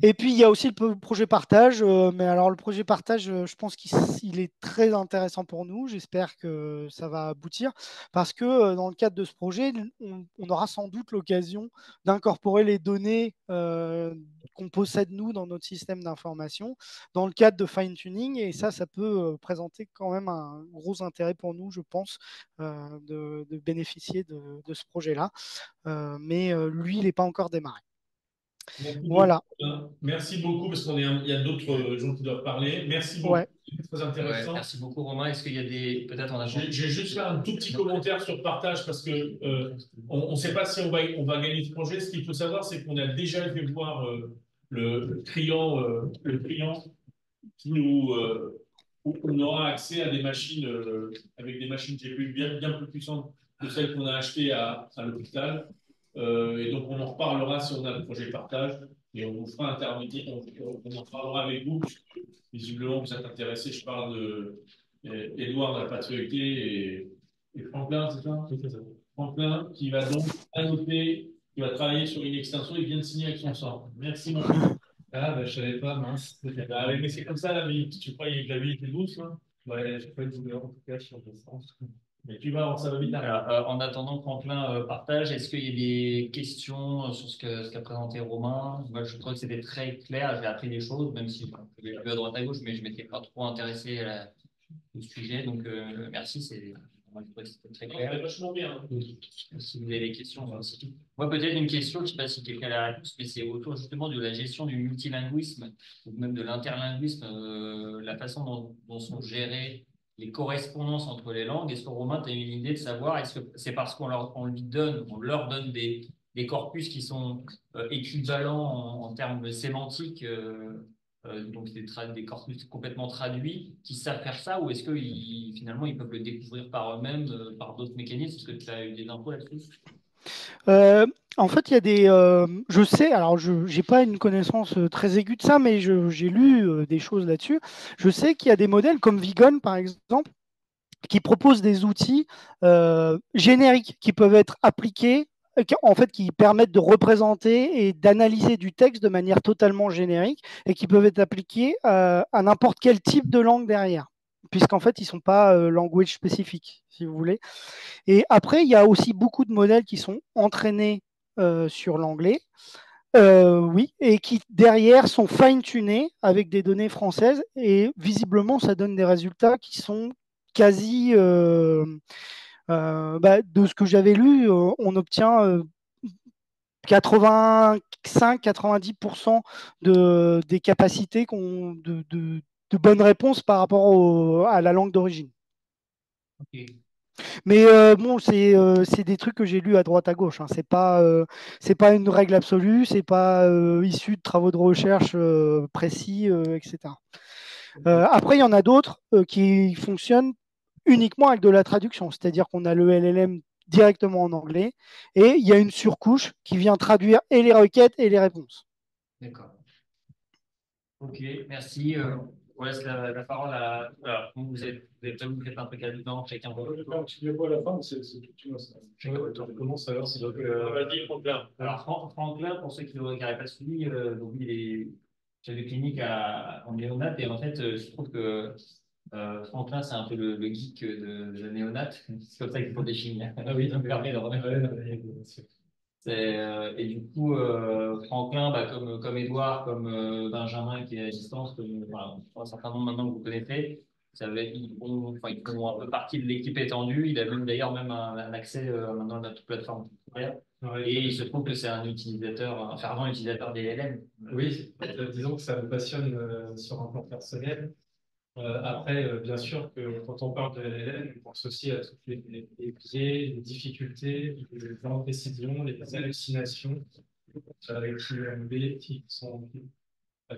Et puis, il y a aussi le projet partage. Mais alors, le projet partage, je pense qu'il est très intéressant pour nous. J'espère que ça va aboutir parce que dans le cadre de ce projet, on aura sans doute l'occasion d'incorporer les données qu'on possède, nous, dans notre système d'information dans le cadre de fine-tuning. Et ça peut présenter quand même un gros intérêt pour nous, je pense, de bénéficier de ce projet-là. Mais lui, il n'est pas encore démarré. Voilà. Merci beaucoup, parce qu'il y a d'autres gens qui doivent parler. Merci beaucoup. Ouais. C'est très intéressant. Ouais, merci beaucoup, Romain. Est-ce qu'il y a des. Peut-être on a. J'ai juste fait un tout petit commentaire sur partage parce que on ne sait pas si on va gagner ce projet. Ce qu'il faut savoir, c'est qu'on a déjà été voir le client qui où on aura accès à des machines avec des machines GPU bien plus puissantes que celles qu'on a achetées à l'hôpital. Et donc, on en reparlera si on a le projet partage et on vous fera intervenir, on en parlera avec vous, puisque visiblement vous êtes intéressés. Je parle d'Edouard de la pâte feuilletée et Franklin, c'est ça? Franklin qui va donc annoter, qui va travailler sur une extension et vient de signer avec son sang. Merci, mon fils. Ah, bah, je savais pas, mince. Bah, mais c'est comme ça la vie. Tu croyais que la vie était douce, là? Ouais, j'ai pas eu de douleur en tout cas sur le sens. Mais tu vas voir, ça va vite. Alors, en attendant que Franklin partage, est-ce qu'il y a des questions sur ce qu'a présenté Romain? Moi, je trouve que c'était très clair. J'ai appris des choses, même si je l'ai vu à droite à gauche, mais je m'étais pas trop intéressé au sujet. Donc, merci. Moi, je trouvais que c'était très clair. C'est vachement bien. Si vous avez des questions, aussi. Moi, peut-être une question, je ne sais pas si quelqu'un a la réponse, mais c'est autour justement de la gestion du multilinguisme ou même de l'interlinguisme, la façon dont sont gérées les correspondances entre les langues. Est-ce que Romain, tu as une idée de savoir, est-ce que c'est parce qu'on leur donne des corpus qui sont équivalents en termes sémantiques, donc des corpus complètement traduits, qui savent faire ça, ou est-ce que finalement ils peuvent le découvrir par eux-mêmes, par d'autres mécanismes? Est-ce que tu as eu des infos là-dessus? En fait, il y a des. Je sais, alors je n'ai pas une connaissance très aiguë de ça, mais j'ai lu des choses là-dessus. Je sais qu'il y a des modèles comme Vigon, par exemple, qui proposent des outils génériques qui peuvent être appliqués, en fait, qui permettent de représenter et d'analyser du texte de manière totalement générique et qui peuvent être appliqués à n'importe quel type de langue derrière, puisqu'en fait, ils ne sont pas language spécifiques, si vous voulez. Et après, il y a aussi beaucoup de modèles qui sont entraînés sur l'anglais. Oui, et qui derrière sont fine-tunés avec des données françaises et visiblement ça donne des résultats qui sont quasi, de ce que j'avais lu, on obtient 85-90% des capacités de bonnes réponses par rapport à la langue d'origine. Okay. Mais bon, c'est des trucs que j'ai lus à droite à gauche. Hein. C'est pas une règle absolue, c'est pas issu de travaux de recherche précis, etc. Après, il y en a d'autres qui fonctionnent uniquement avec de la traduction, c'est-à-dire qu'on a le LLM directement en anglais et il y a une surcouche qui vient traduire et les requêtes et les réponses. D'accord. Ok, merci. vous laisse la parole à. Alors, vous avez peut-être un truc à dedans, chacun. Tu veux quoi à la fin, c'est tout On commence alors. Donc, Vas-y, Franklin. Alors, Franklin, pour ceux qui n'auraient pas suivi, donc il est chef de clinique en néonat, et en fait, je trouve que Franklin, c'est un peu le geek de néonat. C'est comme ça qu'il faut définir. Ah oui, Ça me permet de remettre. Et du coup, Franklin, bah, comme Edouard, comme Benjamin qui est à distance, comme voilà, un certain nombre maintenant que vous connaissez, ils font un peu partie de l'équipe étendue. Il a d'ailleurs même un accès maintenant à notre plateforme. Et il se trouve que c'est un fervent utilisateur des LLM. oui, disons que ça me passionne sur un plan personnel. Après, bien sûr que quand on parle de LLM, on pense aussi à tous les biais, les difficultés, les imprécisions, les hallucinations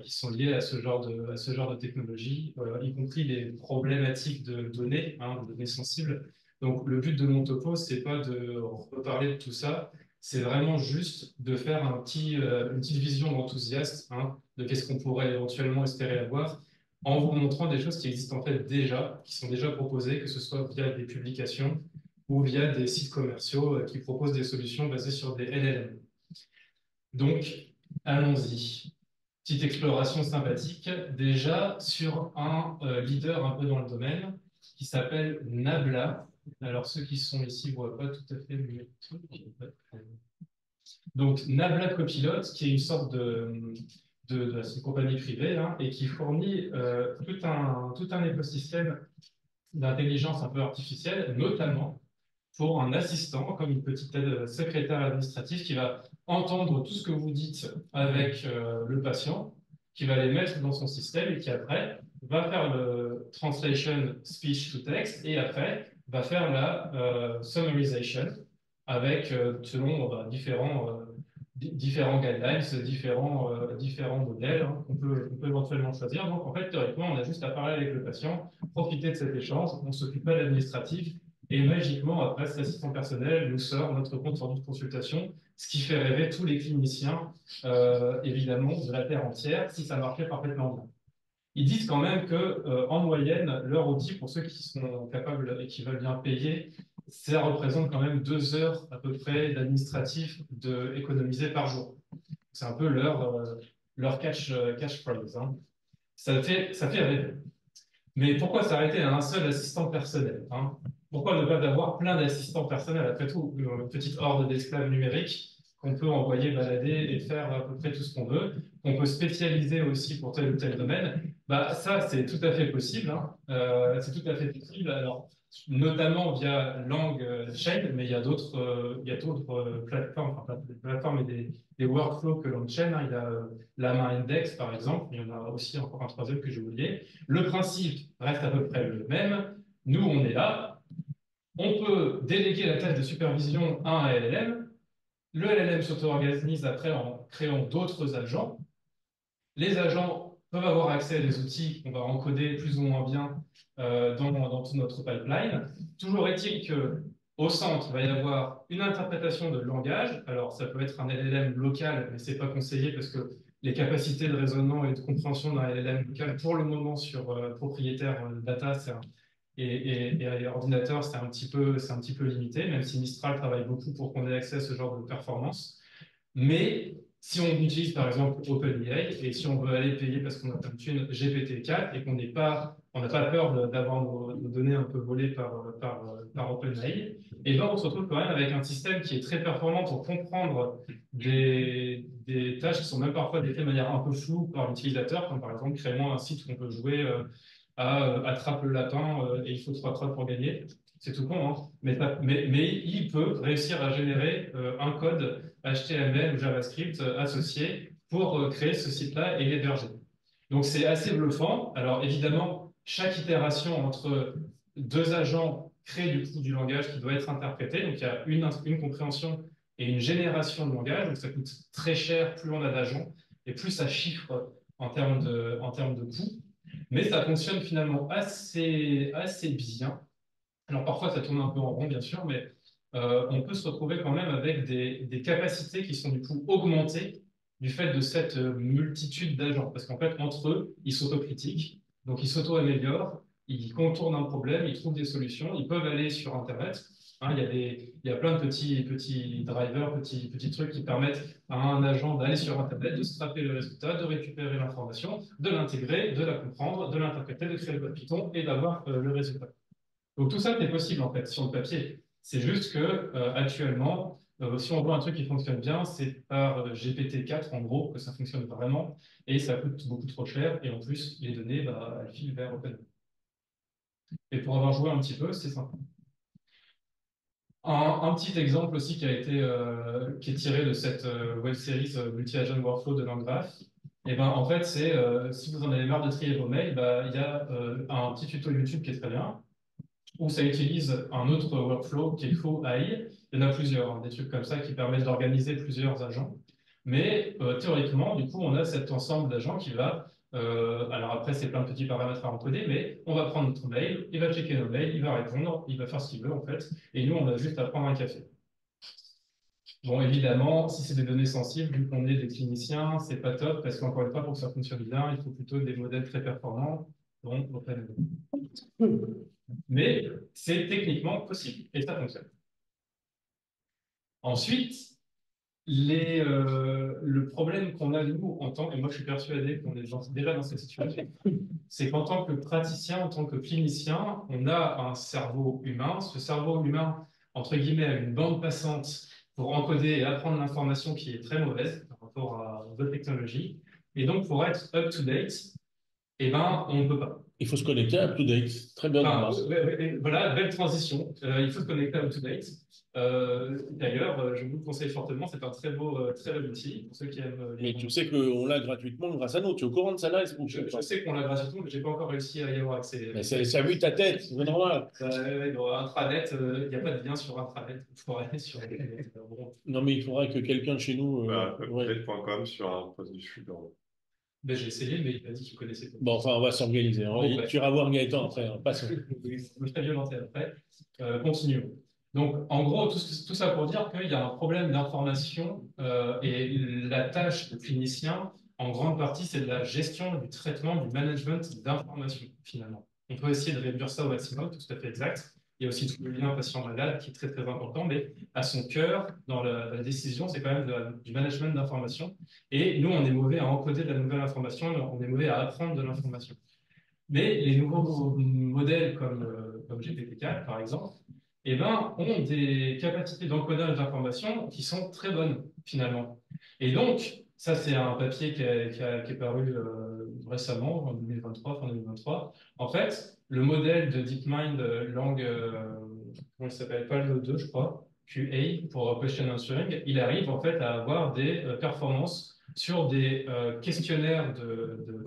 qui sont liées à à ce genre de technologie, y compris les problématiques de données, de données sensibles. Donc, le but de mon topo, c'est pas de reparler de tout ça, c'est vraiment juste de faire une petite vision d'enthousiaste de qu'est-ce qu'on pourrait éventuellement espérer avoir en vous montrant des choses qui existent en fait déjà, qui sont déjà proposées, que ce soit via des publications ou via des sites commerciaux qui proposent des solutions basées sur des LLM. Donc, allons-y. Petite exploration sympathique, déjà sur un leader un peu dans le domaine qui s'appelle Nabla. Alors, ceux qui sont ici ne voient pas tout à fait le truc. Donc, Nabla Copilot, qui est une sorte de compagnie privée et qui fournit tout un écosystème d'intelligence un peu artificielle, notamment pour un assistant, comme une petite aide secrétaire administrative qui va entendre tout ce que vous dites avec le patient, qui va les mettre dans son système et qui après va faire le translation speech to text et après va faire la summarization avec, selon différents guidelines, différents modèles qu'on peut éventuellement choisir. Donc, en fait, théoriquement, on a juste à parler avec le patient, profiter de cet échange, on ne s'occupe pas de l'administratif, et magiquement, après, cet assistant personnel nous sort notre compte rendu de consultation, ce qui fait rêver tous les cliniciens, évidemment, de la Terre entière, si ça marchait parfaitement bien. Ils disent quand même que, en moyenne, leur outil, pour ceux qui sont capables et qui veulent bien payer, ça représente quand même 2 heures à peu près d'administratif économisé par jour. C'est un peu leur catchphrase. Ça fait rêver. Mais pourquoi s'arrêter à un seul assistant personnel Pourquoi ne pas avoir plein d'assistants personnels? Après tout, une petite horde d'esclaves numériques qu'on peut envoyer balader et faire à peu près tout ce qu'on veut, qu'on peut spécialiser aussi pour tel ou tel domaine. Ça, c'est tout à fait possible. C'est tout à fait possible. Alors, notamment via LangChain, mais il y a d'autres plateformes, enfin, pas des plateformes, mais des workflows que LangChain. Il y a LamaIndex, par exemple. Il y en a aussi encore un troisième que j'ai oublié. Le principe reste à peu près le même. Nous, on est là. On peut déléguer la tâche de supervision à un LLM. Le LLM s'auto-organise après en créant d'autres agents. Les agents peuvent avoir accès à des outils qu'on va encoder plus ou moins bien dans tout notre pipeline. Toujours est-il qu'au centre, il va y avoir une interprétation de langage. Alors, ça peut être un LLM local, mais ce n'est pas conseillé parce que les capacités de raisonnement et de compréhension d'un LLM local, pour le moment, sur propriétaire data et ordinateur, c'est un petit peu limité, même si Mistral travaille beaucoup pour qu'on ait accès à ce genre de performance. Mais si on utilise par exemple OpenAI et si on veut aller payer parce qu'on a comme thune GPT-4 et qu'on n'a pas peur d'avoir nos données un peu volées par OpenAI, et ben on se retrouve quand même avec un système qui est très performant pour comprendre des tâches qui sont même parfois décrites de manière un peu floue par l'utilisateur, comme par exemple crée-moi un site où on peut jouer à attrape le lapin et il faut 3 crottes pour gagner. C'est tout con, mais il peut réussir à générer un code HTML ou JavaScript associé pour créer ce site-là et l'héberger. Donc c'est assez bluffant. Alors évidemment, chaque itération entre 2 agents crée du coup du langage qui doit être interprété. Donc il y a une compréhension et une génération de langage. Donc ça coûte très cher plus on a d'agents et plus ça chiffre en termes de coût. Mais ça fonctionne finalement assez bien. Alors parfois, ça tourne un peu en rond, bien sûr, mais on peut se retrouver quand même avec des capacités qui sont du coup augmentées du fait de cette multitude d'agents. Parce qu'en fait, entre eux, ils s'autocritiquent. Donc, ils s'auto-améliorent, ils contournent un problème, ils trouvent des solutions, ils peuvent aller sur Internet. Hein, il y a plein de petits drivers, petits trucs qui permettent à un agent d'aller sur Internet, de scraper le résultat, de récupérer l'information, de l'intégrer, de la comprendre, de l'interpréter, de créer le code Python et d'avoir le résultat. Donc tout ça, c'est possible en fait sur le papier. C'est juste que actuellement, si on veut un truc qui fonctionne bien, c'est par GPT-4 en gros que ça fonctionne vraiment et ça coûte beaucoup trop cher et en plus les données, bah, elles filent vers Open. Et pour avoir joué un petit peu, c'est sympa. Un petit exemple aussi qui est tiré de cette web série Multi-Agent Workflow de Landgraph. Et ben, en fait, c'est si vous en avez marre de trier vos mails, bah, il y a un petit tuto YouTube qui est très bien, où ça utilise un autre workflow qui est Flow AI. Il y en a plusieurs, hein, des trucs comme ça qui permettent d'organiser plusieurs agents. Mais théoriquement, du coup, on a cet ensemble d'agents qui va. Alors après, c'est plein de petits paramètres à encoder, mais on va prendre notre mail, il va checker nos mails, il va répondre, il va faire ce qu'il veut en fait, et nous, on a juste à prendre un café. Bon, évidemment, si c'est des données sensibles, vu qu'on est des cliniciens, c'est pas top, parce qu'encore une fois, pour que ça fonctionne bien, il faut plutôt des modèles très performants, dont OpenAI. Mais c'est techniquement possible, et ça fonctionne. Ensuite, le problème qu'on a, nous, et moi je suis persuadé qu'on est déjà dans cette situation, c'est qu'en tant que praticien, en tant que clinicien, on a un cerveau humain. Ce cerveau humain, entre guillemets, a une bande passante pour encoder et apprendre l'information qui est très mauvaise par rapport à d'autres technologies. Et donc, pour être up-to-date, eh ben, on ne peut pas. Il faut se connecter à UpToDate. Très bien. Enfin, voilà, belle transition. Il faut se connecter à UpToDate. D'ailleurs, je vous le conseille fortement. C'est un très bel outil pour ceux qui aiment Mais tu sais qu'on l'a gratuitement grâce à nous. Tu es au courant de ça là? Je sais qu'on l'a gratuitement, mais j'ai pas encore réussi à y avoir accès. Mais ça a vu ta tête, c'est normal. Intranet, il n'y a pas de lien sur Intranet. Il faut aller sur Internet. Bon. Non, mais il faudrait que quelqu'un de chez nous. Update.com sur un poste du Sud-Europe. Ben, j'ai essayé, mais il a dit qu'il connaissait pas. Bon, enfin, on va s'organiser. Bon, tu iras voir Gaëtan après. Passons. Je me ferai violenter après. Continuons. Donc, en gros, tout ça pour dire qu'il y a un problème d'information et la tâche de clinicien, en grande partie, c'est de la gestion, du traitement, du management d'informations, finalement. On peut essayer de réduire ça au maximum, tout à fait exact. Il y a aussi tout le lien patient-malade qui est très, très important, mais à son cœur, dans la décision, c'est quand même du management d'information. Et nous, on est mauvais à encoder de la nouvelle information, on est mauvais à apprendre de l'information. Mais les nouveaux modèles comme GPT-4, par exemple, eh ben, ont des capacités d'encodage d'informations qui sont très bonnes, finalement. Et donc, ça, c'est un papier qui est paru récemment, en 2023, fin 2023. En fait, le modèle de DeepMind langue, comment il s'appelle, PALM 2, je crois, QA, pour Question Answering, il arrive en fait à avoir des performances sur des questionnaires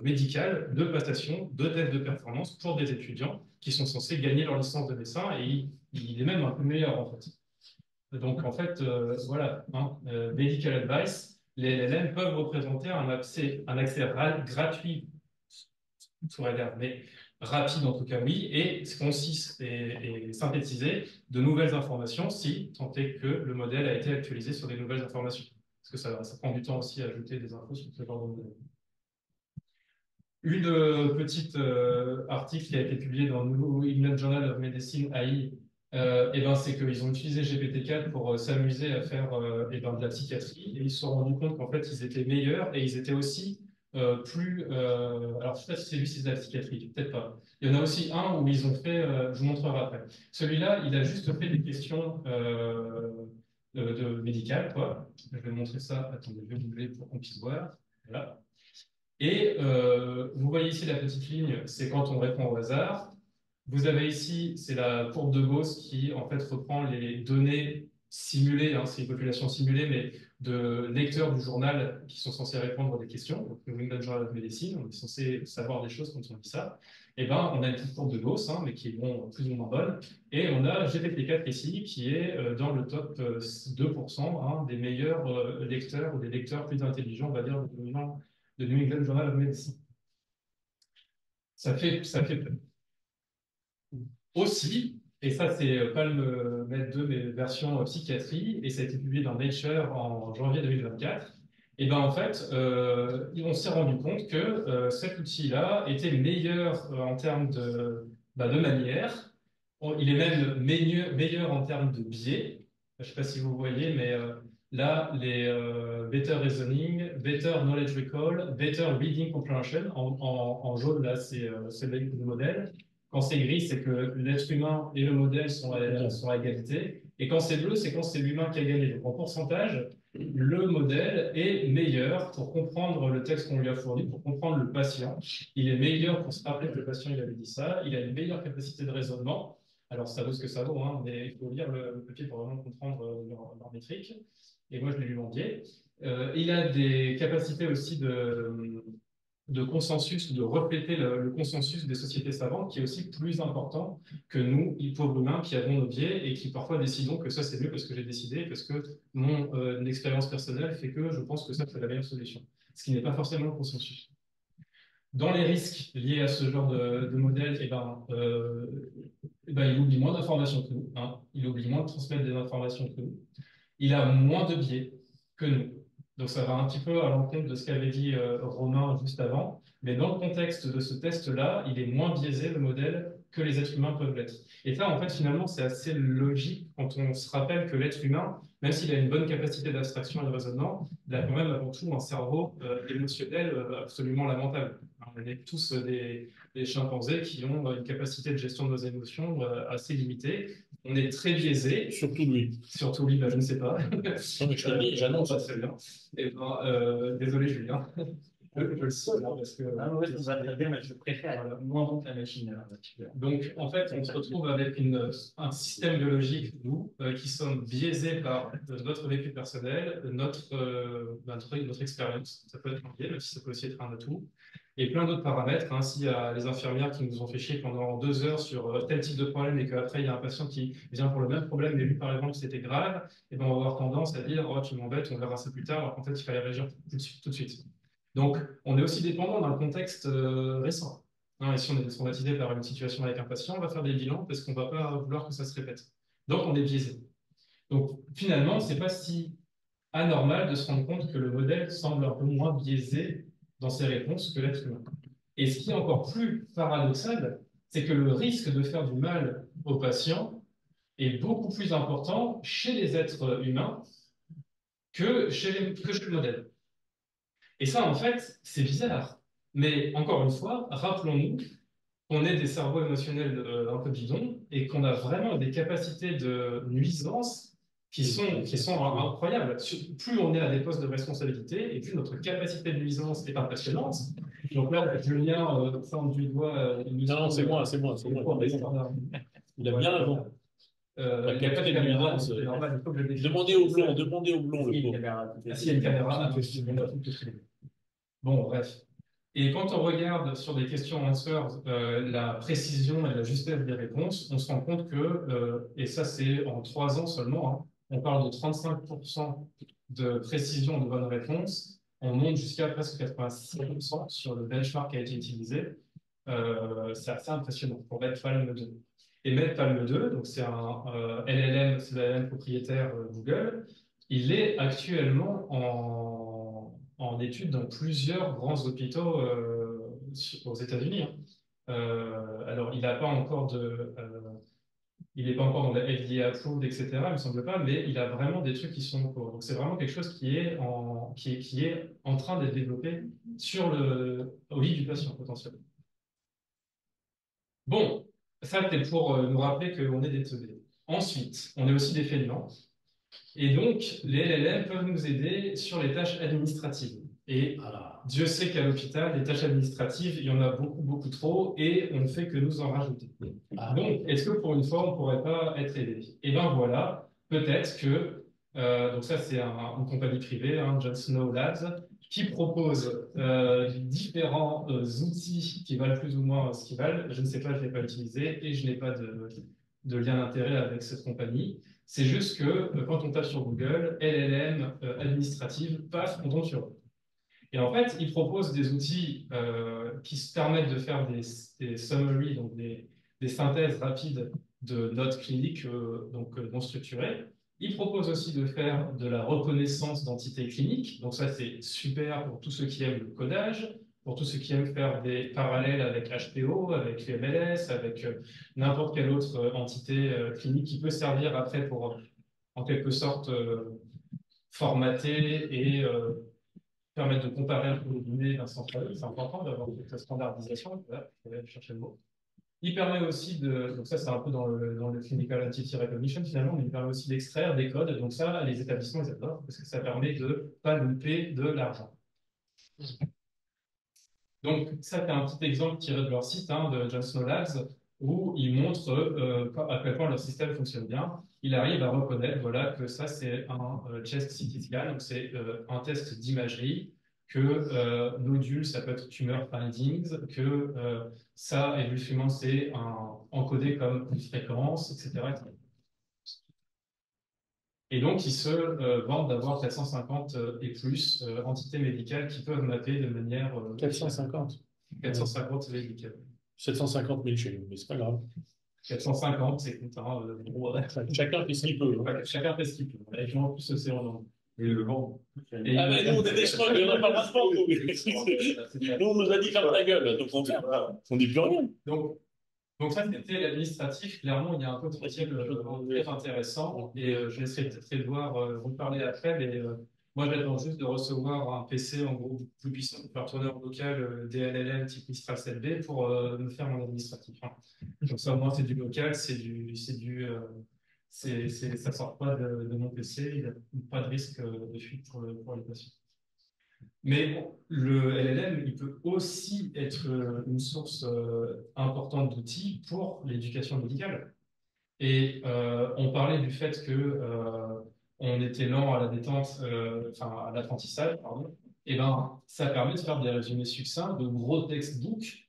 médical de passation, de tests de performance pour des étudiants qui sont censés gagner leur licence de médecin et il est même un peu meilleur en fait. Donc en fait, voilà, hein, medical advice, les LLM peuvent représenter un accès gratuit, pourrait dire, mais rapide en tout cas oui, et concis et synthétisé de nouvelles informations si tant est que le modèle a été actualisé sur des nouvelles informations. Parce que ça prend du temps aussi à ajouter des infos sur ce genre de modèle. Une petite article qui a été publié dans le New England Journal of Medicine AI, et ben, c'est qu'ils ont utilisé GPT-4 pour s'amuser à faire et ben, de la psychiatrie et ils se sont rendus compte qu'en fait ils étaient meilleurs et ils étaient aussi plus. Alors je ne sais pas si c'est lui, si c'est de la psychiatrie, peut-être pas. Il y en a aussi un où ils ont fait, je vous montrerai après. Celui-là, il a juste fait des questions de médicales, quoi. Je vais montrer ça. Attendez, je vais googler pour qu'on puisse voir. Voilà. Et vous voyez ici la petite ligne, c'est quand on répond au hasard. Vous avez ici, c'est la courbe de Gauss qui en fait reprend les données simulées, hein, c'est une population simulée, mais de lecteurs du journal qui sont censés répondre à des questions. Donc, le New England Journal of Medicine, on est censé savoir des choses quand on dit ça. Et ben, on a une petite courbe de Gauss, hein, mais qui est bon, plus ou moins bonne. Et on a GPT-4 ici, qui est dans le top 2% hein, des meilleurs lecteurs ou des lecteurs plus intelligents, on va dire, de New England Journal of Medicine. Ça fait peur. Aussi, et ça c'est PalmMed 2, mais version psychiatrie, et ça a été publié dans Nature en janvier 2024, Et ben en fait, on s'est rendu compte que cet outil-là était meilleur en termes de manière. Il est même meilleur en termes de biais. Je ne sais pas si vous voyez, mais là, les better reasoning, better knowledge recall, better reading comprehension, en jaune, là, c'est le modèle. Quand c'est gris, c'est que l'être humain et le modèle sont à égalité. Et quand c'est bleu, c'est quand c'est l'humain qui a gagné. Donc en pourcentage, le modèle est meilleur pour comprendre le texte qu'on lui a fourni, pour comprendre le patient. Il est meilleur pour se rappeler que le patient il avait dit ça. Il a une meilleure capacité de raisonnement. Alors, ça vaut ce que ça vaut, hein, mais il faut lire le papier pour vraiment comprendre leur métrique. Et moi, je l'ai lu en biais. Il a des capacités aussi de consensus, de refléter le consensus des sociétés savantes, qui est aussi plus important que nous, pauvres humains, qui avons nos biais et qui parfois décidons que ça, c'est mieux parce que j'ai décidé, parce que mon expérience personnelle fait que je pense que ça, c'est la meilleure solution. Ce qui n'est pas forcément le consensus. Dans les risques liés à ce genre de modèle, il oublie moins d'informations que nous. Hein. Il oublie moins de transmettre des informations que nous. Il a moins de biais que nous. Donc ça va un petit peu à l'encontre de ce qu'avait dit Romain juste avant. Mais dans le contexte de ce test-là, il est moins biaisé, le modèle, que les êtres humains peuvent l'être. Et ça, en fait, finalement, c'est assez logique quand on se rappelle que l'être humain, même s'il a une bonne capacité d'abstraction et de raisonnement, il a quand même avant tout un cerveau émotionnel absolument lamentable. On est tous des chimpanzés qui ont une capacité de gestion de nos émotions assez limitée. On est très biaisé. Surtout lui. Surtout lui, je ne sais pas. Non, mais je te le dis, j'annonce. Pas très bien. Désolé, Julien. Je le sais, parce que... Ah ouais, ça va très bien, mais je préfère être moins bon que la machine. Donc, en fait, on se retrouve avec un système biologique, nous, qui sommes biaisés par notre vécu personnel, notre expérience. Ça peut être un biais, même si ça peut aussi être un atout. Et plein d'autres paramètres. Hein. S'il y a les infirmières qui nous ont fait chier pendant 2 heures sur tel type de problème et qu'après, il y a un patient qui vient pour le même problème, mais lui, par exemple, c'était grave, et ben, on va avoir tendance à dire « Oh, tu m'embêtes, on verra ça plus tard », alors qu'en fait, il fallait réagir tout de suite. Donc, on est aussi dépendant d'un contexte récent. Hein, et si on est traumatisé par une situation avec un patient, on va faire des bilans parce qu'on ne va pas vouloir que ça se répète. Donc, on est biaisé. Donc, finalement, ce n'est pas si anormal de se rendre compte que le modèle semble un peu moins biaisé dans ses réponses que l'être humain. Et ce qui est encore plus paradoxal, c'est que le risque de faire du mal aux patients est beaucoup plus important chez les êtres humains que chez le modèle. Et ça, en fait, c'est bizarre. Mais encore une fois, rappelons-nous qu'on est des cerveaux émotionnels un peu bidons et qu'on a vraiment des capacités de nuisance qui sont incroyables. Plus on est à des postes de responsabilité et plus notre capacité de nuisance est impressionnante. Donc là, Julien pointe du doigt. Non, c'est moi. Il a bien raison. La capacité de nuisance. Demandez au blond, le pauvre. S'il y a une caméra, bon, bref. Et quand on regarde sur des questions answers la précision et la justesse des réponses, on se rend compte que, et ça c'est en 3 ans seulement, hein, on parle de 35% de précision de bonnes réponses, on monte jusqu'à presque 86% sur le benchmark qui a été utilisé. C'est assez impressionnant pour MedPalm 2. Et MedPalm 2, donc c'est un LLM, c'est le LLM propriétaire Google, il est actuellement en étude dans plusieurs grands hôpitaux aux États-Unis. Hein. Alors, il n'est pas encore dans la FDA approved, etc., il me semble pas, mais il a vraiment des trucs qui sont en cours. Donc, c'est vraiment quelque chose qui est en train d'être développé au lit du patient potentiellement. Bon, ça, c'était pour nous rappeler qu'on est des teubés. Ensuite, on est aussi des feignants. Et donc, les LLM peuvent nous aider sur les tâches administratives. Et Dieu sait qu'à l'hôpital, les tâches administratives, il y en a beaucoup, beaucoup trop, et on ne fait que nous en rajouter. Donc, est-ce que pour une fois, on ne pourrait pas être aidé? Et bien voilà, peut-être que, donc ça c'est une compagnie privée, hein, Jon Snow Labs, qui propose différents outils qui valent plus ou moins ce qu'ils valent. Je ne sais pas, je ne l'ai pas utilisé, et je n'ai pas de lien d'intérêt avec cette compagnie. C'est juste que quand on tape sur Google, LLM administrative, paf, on tombe sur eux. Et en fait, ils proposent des outils qui se permettent de faire des summaries, donc des synthèses rapides de notes cliniques donc non structurées. Il propose aussi de faire de la reconnaissance d'entités cliniques. Donc ça, c'est super pour tous ceux qui aiment le codage, pour tous ceux qui aiment faire des parallèles avec HPO, avec l'UMLS, avec n'importe quelle autre entité clinique qui peut servir après pour, en quelque sorte, formater et permettre de comparer un peu les données d'un centre à l'autre. C'est important d'avoir cette standardisation. Voilà, je vais aller chercher le mot. Il permet aussi de, donc ça c'est un peu dans le Clinical Entity Recognition finalement, mais il permet aussi d'extraire des codes. Donc ça, les établissements, ils adorent parce que ça permet de ne pas louper de l'argent. Donc ça, c'est un petit exemple tiré de leur site, hein, de Johnson Labs, où ils montrent à quel point leur système fonctionne bien. Il arrive à reconnaître voilà, que ça, c'est un chest CT scan, donc c'est un test d'imagerie, que nodule, ça peut être tumor findings, que ça, éventuellement, c'est encodé comme une fréquence, etc. Et donc, ils se vantent d'avoir 450 et plus entités médicales qui peuvent mapper de manière... 450. 450 médicales. 750 000 chez nous, mais c'est pas grave. 450, c'est content. Chacun fait ce qu'il peut. Ouais, chacun fait ce qu'il peut. Et puis en plus, c'est en anglais. Et le vent. Ah ben nous, on est des chemins, on n'a pas le rapport. Nous, on nous a dit ferme ta gueule, donc on dit plus rien. Donc ça, c'était l'administratif. Clairement, il y a un potentiel très intéressant. Et je laisserai peut-être Edouard vous parler après. Mais moi, j'attends juste de recevoir un PC en gros plus puissant pour faire tourner en local des LLM type Mistral 7B pour me faire mon administratif. Hein. Donc ça, au moins, c'est du local, ça sort pas de mon PC. Il n'y a pas de risque de fuite pour les patients. Mais le LLM, il peut aussi être une source importante d'outils pour l'éducation médicale. Et on parlait du fait que on était lent à la détente, à l'apprentissage, pardon. Et ben, ça permet de faire des résumés succincts de gros textbooks.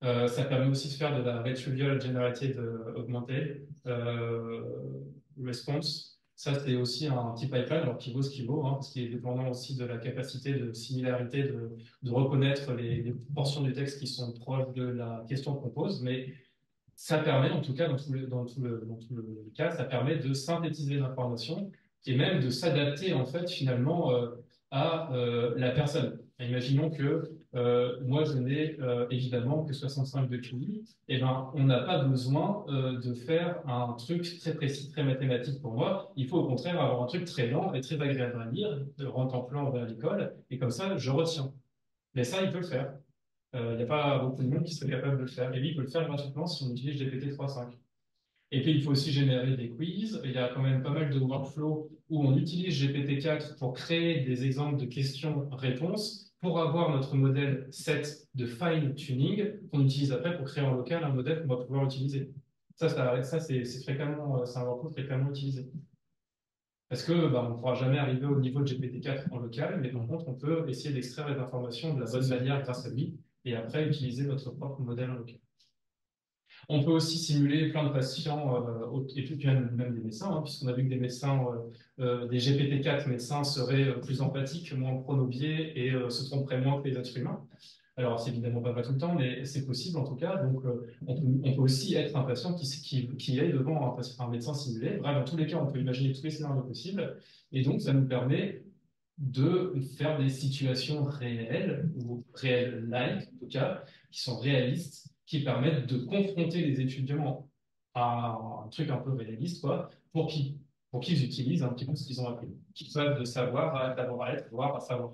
Ça permet aussi de faire de la Retrieval Generated Augmented Response. Ça, c'est aussi un petit pipeline, alors qui vaut ce qu'il vaut, hein, parce qu'il est dépendant aussi de la capacité de similarité, de reconnaître les portions du texte qui sont proches de la question qu'on pose, mais ça permet, en tout cas, dans tout le cas, ça permet de synthétiser l'information et même de s'adapter, en fait, finalement, à la personne. Imaginons que moi, je n'ai évidemment que 65 de QI, et ben, on n'a pas besoin de faire un truc très précis, très mathématique pour moi. Il faut au contraire avoir un truc très lent et très agréable à lire, de rentemplant vers l'école, et comme ça, je retiens. Mais ça, il peut le faire. Il n'y a pas beaucoup de monde qui serait capable de le faire. Et lui, il peut le faire gratuitement si on utilise GPT 3.5. Et puis, il faut aussi générer des quiz. Il y a quand même pas mal de workflows où on utilise GPT-4 pour créer des exemples de questions-réponses pour avoir notre modèle set de fine-tuning qu'on utilise après pour créer en local un modèle qu'on va pouvoir utiliser. Ça c'est fréquemment, c'est un workflow fréquemment utilisé. Parce que on ne pourra jamais arriver au niveau de GPT-4 en local, mais par contre, on peut essayer d'extraire les informations de la bonne manière grâce à lui et après utiliser notre propre modèle en local. On peut aussi simuler plein de patients, et puis même des médecins, hein, puisqu'on a vu que des médecins, des GPT-4 médecins seraient plus empathiques, moins pronobiés et se tromperaient moins que les êtres humains. Alors, c'est évidemment pas vrai tout le temps, mais c'est possible en tout cas. Donc, on peut aussi être un patient qui est devant un médecin simulé. Bref, dans tous les cas, on peut imaginer tous les scénarios possibles. Et donc, ça nous permet de faire des situations réelles, ou réelles-like en tout cas, qui sont réalistes, qui permettent de confronter les étudiants à un truc un peu réaliste, quoi, pour qu'ils utilisent un petit peu ce qu'ils ont appris, qu'ils soient de savoir à savoir-être, voire à savoir.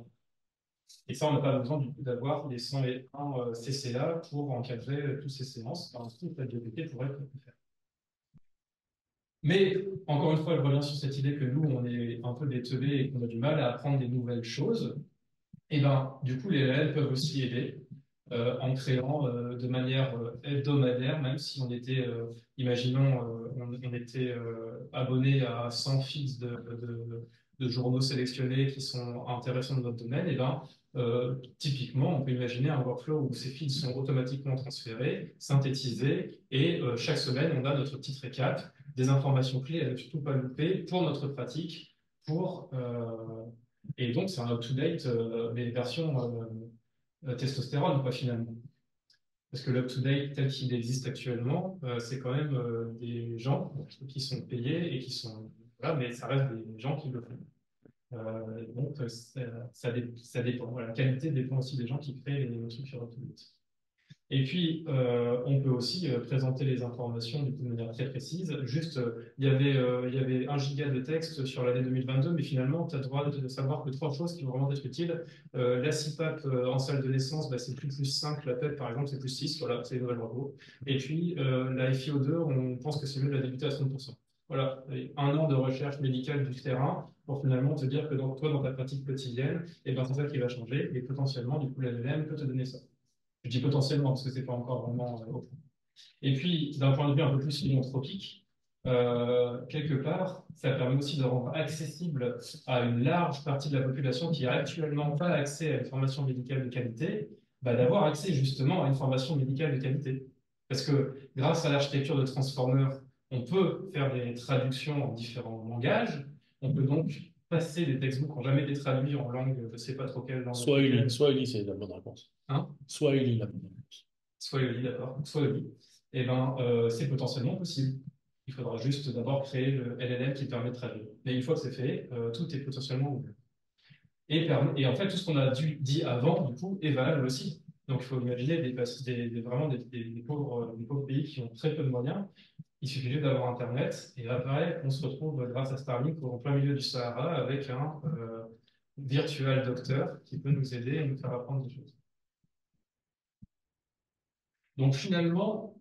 Et ça, on n'a pas besoin du coup d'avoir les 101 CCA pour encadrer toutes ces séances. Par exemple, la GPT pourrait le faire. Mais, encore une fois, je reviens sur cette idée que nous, on est un peu des teubés et qu'on a du mal à apprendre des nouvelles choses. Et ben, du coup, les LLM peuvent aussi aider en créant de manière hebdomadaire, même si on était, imaginons, on était abonné à 100 feeds de journaux sélectionnés qui sont intéressants dans notre domaine, et ben, typiquement, on peut imaginer un workflow où ces feeds sont automatiquement transférés, synthétisés, et chaque semaine, on a notre petite récap, des informations clés à ne surtout pas louper pour notre pratique, et donc c'est un up-to-date, les versions testostérone, quoi, finalement. Parce que l'up-to-date tel qu'il existe actuellement, c'est quand même des gens qui sont payés et qui sont voilà, mais ça reste des gens qui le font. Donc, ça dépend. Voilà, la qualité dépend aussi des gens qui créent les trucs sur Autobot. Et puis, on peut aussi présenter les informations de manière très précise. Juste, il y avait 1 giga de texte sur l'année 2022, mais finalement, tu as le droit de savoir que 3 choses qui vont vraiment être utiles. La CPAP en salle de naissance, bah, c'est plus 5. La PEP, par exemple, c'est plus 6. Voilà, c'est les nouvelles bravo. Et puis, la FiO2, on pense que c'est mieux de la débuter à 30%. Voilà, et 1 an de recherche médicale du terrain pour finalement te dire que toi, dans ta pratique quotidienne, eh ben, c'est ça qui va changer. Et potentiellement, du coup, la LLM peut te donner ça. Je dis potentiellement parce que c'est pas encore vraiment au point. Et puis, d'un point de vue un peu plus philanthropique, quelque part, ça permet aussi de rendre accessible à une large partie de la population qui n'a actuellement pas accès à une formation médicale de qualité, bah, d'avoir accès justement à une formation médicale de qualité. Parce que grâce à l'architecture de Transformer, on peut faire des traductions en différents langages. On peut donc passer des textbooks qui n'ont jamais été traduits en langue, je ne sais pas trop quelle langue. Swahili, c'est la bonne réponse. Hein? Swahili, la bonne réponse. Swahili, d'accord. Swahili. Eh ben, c'est potentiellement possible. Il faudra juste d'abord créer le LLM qui permet de traduire. Mais une fois que c'est fait, tout est potentiellement ouvert. Et en fait, tout ce qu'on a dit avant, du coup, est valable aussi. Donc, il faut imaginer vraiment des pauvres pays qui ont très peu de moyens. Il suffit juste d'avoir Internet. Et après, on se retrouve, grâce à Starlink, en plein milieu du Sahara avec un virtual docteur qui peut nous aider et nous faire apprendre des choses. Donc finalement,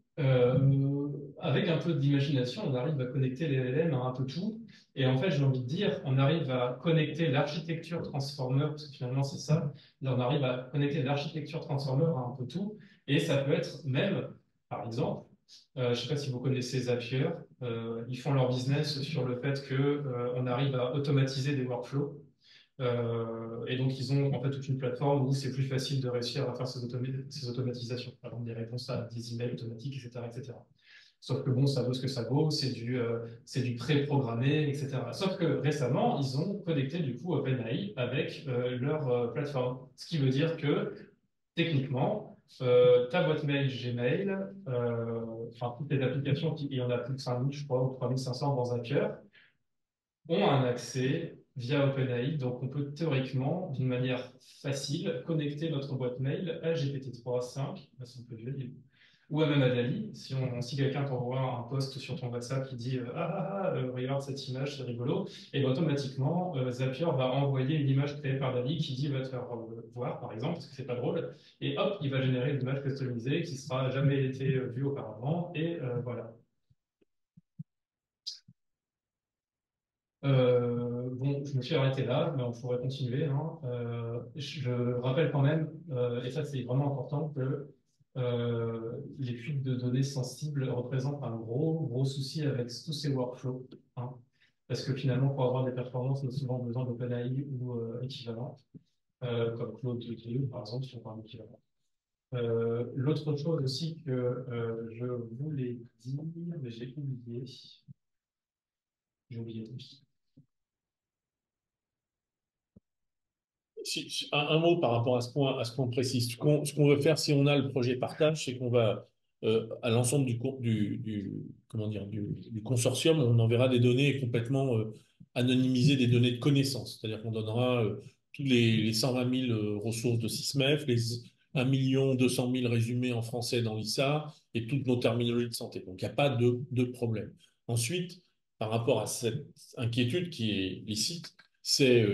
avec un peu d'imagination, on arrive à connecter les LLM à un peu tout. Et en fait, j'ai envie de dire, on arrive à connecter l'architecture Transformer, parce que finalement c'est ça, on arrive à connecter l'architecture Transformer à un peu tout. Et ça peut être même, par exemple, je ne sais pas si vous connaissez Zapier, ils font leur business sur le fait qu'on arrive à automatiser des workflows. Et donc, ils ont en fait toute une plateforme où c'est plus facile de réussir à faire ces automatisations, par exemple des réponses à des emails automatiques, etc., etc. Sauf que bon, ça vaut ce que ça vaut, c'est du pré-programmé, etc. Sauf que récemment, ils ont connecté du coup OpenAI avec leur plateforme. Ce qui veut dire que techniquement, ta boîte mail Gmail, enfin toutes les applications, il y en a plus de 5000, je crois, ou 3500 dans Zapier, ont un accès via OpenAI. Donc, on peut théoriquement, d'une manière facile, connecter notre boîte mail à GPT-3, 5, c'est un peu vieux, ou à même à Dali. Si quelqu'un t'envoie un post sur ton WhatsApp qui dit regarde cette image, c'est rigolo, et ben, automatiquement, Zapier va envoyer une image créée par Dali qui dit va te faire voir, par exemple, parce que c'est pas drôle, et hop, il va générer une image customisée qui sera jamais été vue auparavant, et voilà. Bon, je me suis arrêté là, mais on pourrait continuer, hein. Je rappelle quand même, et ça c'est vraiment important, que les fuites de données sensibles représentent un gros souci avec tous ces workflows, hein. Parce que finalement, pour avoir des performances, on a souvent besoin d'OpenAI ou équivalent, comme Claude de par exemple, si on parle d'équivalent. L'autre chose aussi que je voulais dire, mais j'ai oublié. J'ai oublié. Un mot par rapport à ce point précis. Ce qu'on veut faire, si on a le projet partage, c'est qu'on va, à l'ensemble comment dire, du consortium, on enverra des données complètement anonymisées, des données de connaissance. C'est-à-dire qu'on donnera tous les 120 000 ressources de SysMef, les 1 200 000 résumés en français dans l'ISA et toutes nos terminologies de santé. Donc, il n'y a pas de problème. Ensuite, par rapport à cette inquiétude qui est licite, c'est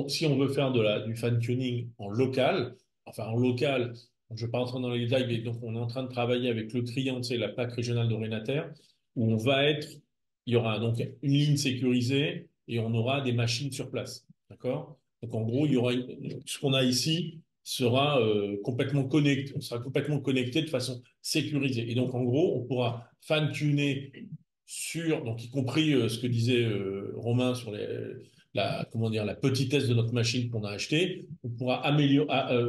si on veut faire du fine-tuning en local, enfin en local, je ne vais pas entrer dans les détails, mais donc on est en train de travailler avec le client, c'est la plaque régionale d'Orientaire, où il y aura donc une ligne sécurisée et on aura des machines sur place, d'accord? Donc en gros, ce qu'on a ici sera complètement connecté, on sera complètement connecté de façon sécurisée. Et donc en gros, on pourra fine-tuner donc y compris ce que disait Romain sur comment dire, la petitesse de notre machine qu'on a achetée, on pourra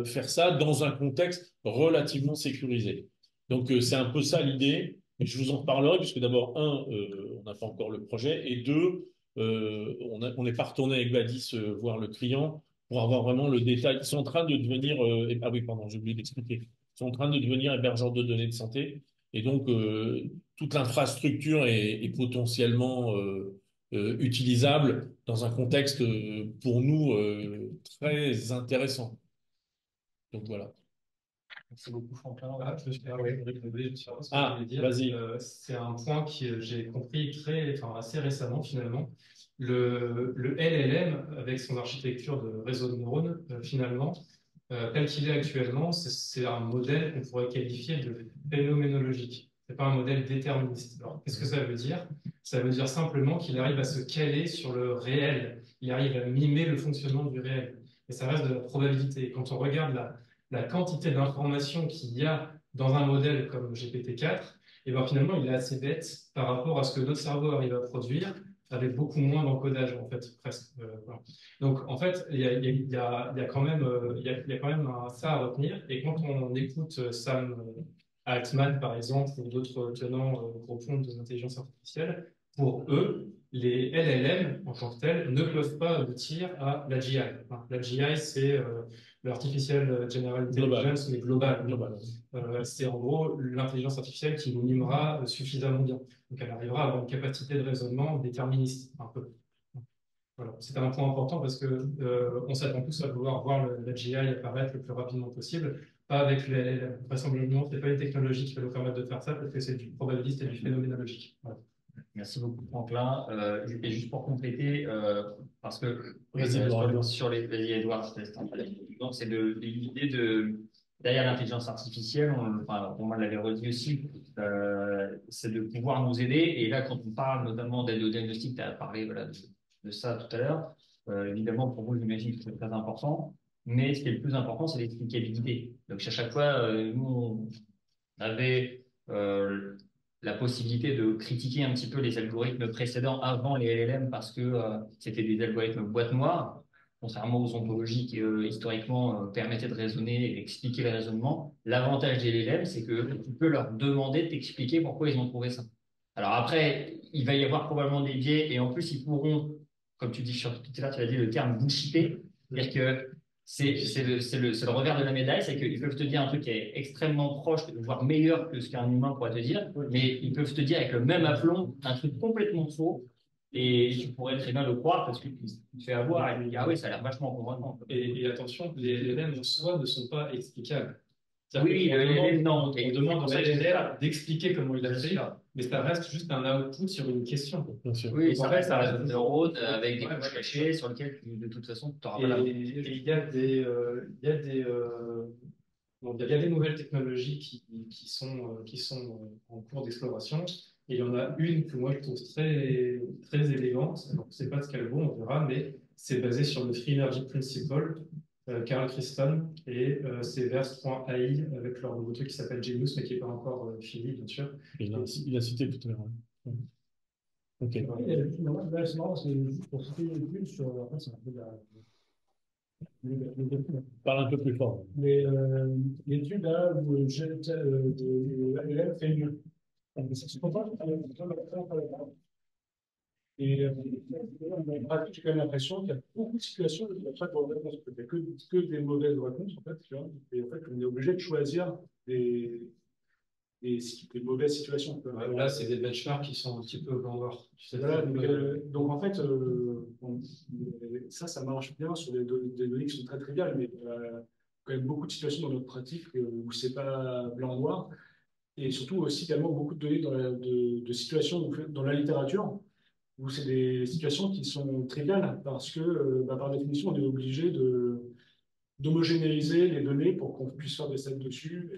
faire ça dans un contexte relativement sécurisé. Donc, c'est un peu ça l'idée. Et je vous en reparlerai, puisque d'abord, on n'a pas encore le projet, et deux, on n'est pas retourné avec Badis voir le client pour avoir vraiment le détail. Ils sont en train de devenir, ah oui, pardon, j'ai oublié d'expliquer. Ils sont en train de devenir hébergeurs de données de santé. Et donc, toute l'infrastructure est potentiellement utilisable dans un contexte pour nous très intéressant. Donc voilà. Merci beaucoup, Franklin. Ah, je me suis permis de répondre, je sais pas ce que Ah, je voulais dire. vas-y. C'est un point que j'ai compris assez récemment finalement. Le LLM, avec son architecture de réseau de neurones, finalement, tel qu'il est actuellement, c'est un modèle qu'on pourrait qualifier de phénoménologique. C'est pas un modèle déterministe. Alors, qu'est-ce que ça veut dire? Ça veut dire simplement qu'il arrive à se caler sur le réel. Il arrive à mimer le fonctionnement du réel. Et ça reste de la probabilité. Quand on regarde la quantité d'informations qu'il y a dans un modèle comme GPT-4, et ben finalement, il est assez bête par rapport à ce que notre cerveau arrive à produire avec beaucoup moins d'encodage, en fait, presque. Voilà. Donc, en fait, il y a quand même, ça à retenir. Et quand on écoute Sam Altman, par exemple, ou d'autres tenants profonds de l'intelligence artificielle, pour eux, les LLM, en tant que tels, ne peuvent pas aboutir à la GI. Enfin, la GI, c'est l'Artificial General Intelligence, mais global. C'est en gros l'intelligence artificielle qui nous mimera suffisamment bien. Donc, elle arrivera à avoir une capacité de raisonnement déterministe, un peu. Voilà. C'est un point important parce que on s'attend tous à vouloir voir la GI apparaître le plus rapidement possible, pas avec les LLM. Vraisemblablement, ce n'est pas une technologie qui va nous permettre de faire ça parce que c'est du probabiliste et du phénoménologique. Voilà. Merci beaucoup, Franklin. Et juste pour compléter, parce que Vas-y, sur les vas-y, Edouard, donc c'est l'idée de derrière l'intelligence artificielle, enfin, on l'avait redit aussi, c'est de pouvoir nous aider. Et là, quand on parle notamment d'aide au diagnostic, tu as parlé voilà, de ça tout à l'heure. Évidemment, pour vous, j'imagine que c'est très important. Mais ce qui est le plus important, c'est l'explicabilité. Donc, à chaque fois, nous, on avait la possibilité de critiquer un petit peu les algorithmes précédents avant les LLM parce que c'était des algorithmes boîte noire, contrairement aux ontologies qui, historiquement, permettaient de raisonner et d'expliquer le raisonnement. L'avantage des LLM, c'est que tu peux leur demander de t'expliquer pourquoi ils ont trouvé ça. Alors après, il va y avoir probablement des biais et en plus, ils pourront, comme tu dis tout à l'heure, tu as dit le terme bullshiter, c'est-à-dire que c'est le revers de la médaille, c'est qu'ils peuvent te dire un truc qui est extrêmement proche, voire meilleur que ce qu'un humain pourrait te dire, mais ils peuvent te dire avec le même aplomb un truc complètement faux, et tu pourrais très bien le croire parce que tu te fais avoir et tu dis, ah oui, ça a l'air vachement convaincant. Et attention, les LLM en soi ne sont pas explicables. Oui, le LLM, non. On demande au LLM d'expliquer comment il a fait, mais ça reste juste un output sur une question. Bien sûr. Oui, ça reste un réseau de neurones avec des couches cachées sur lesquelles, de toute façon, tu n'auras pas la main. Et il y a des nouvelles technologies qui sont en cours d'exploration. Et il y en a une que moi je trouve très, très élégante. Alors, je ne sais pas ce qu'elle vaut, on verra, mais c'est basé sur le Free Energy Principle, Carl Christen, et c'est Verse.ai avec leur nouveau truc qui s'appelle Genius, mais qui n'est pas encore fini, bien sûr. Il a cité tout à l'heure. Ouais. Ok. C'est marrant parce que juste pour citer une étude sur. En fait, c'est un peu Parle un peu plus fort. mais l'étude là où l'élève fait mieux. C'est pour ça et en pratique, j'ai quand même l'impression qu'il y a beaucoup de situations où il n'y a pas de bonne réponse. Il n'y a que des mauvaises réponses, en fait. Tu vois, et en fait, on est obligé de choisir des, des mauvaises situations. Là, c'est des benchmarks qui sont un petit peu blanc-noir. Voilà, donc, en fait, ça marche bien sur des données qui sont très triviales, mais quand même beaucoup de situations dans notre pratique où c'est pas blanc-noir, et surtout aussi également beaucoup de données de situations dans la littérature, où c'est des situations qui sont triviales, parce que par définition, on est obligé d'homogénéiser les données pour qu'on puisse faire des sets dessus.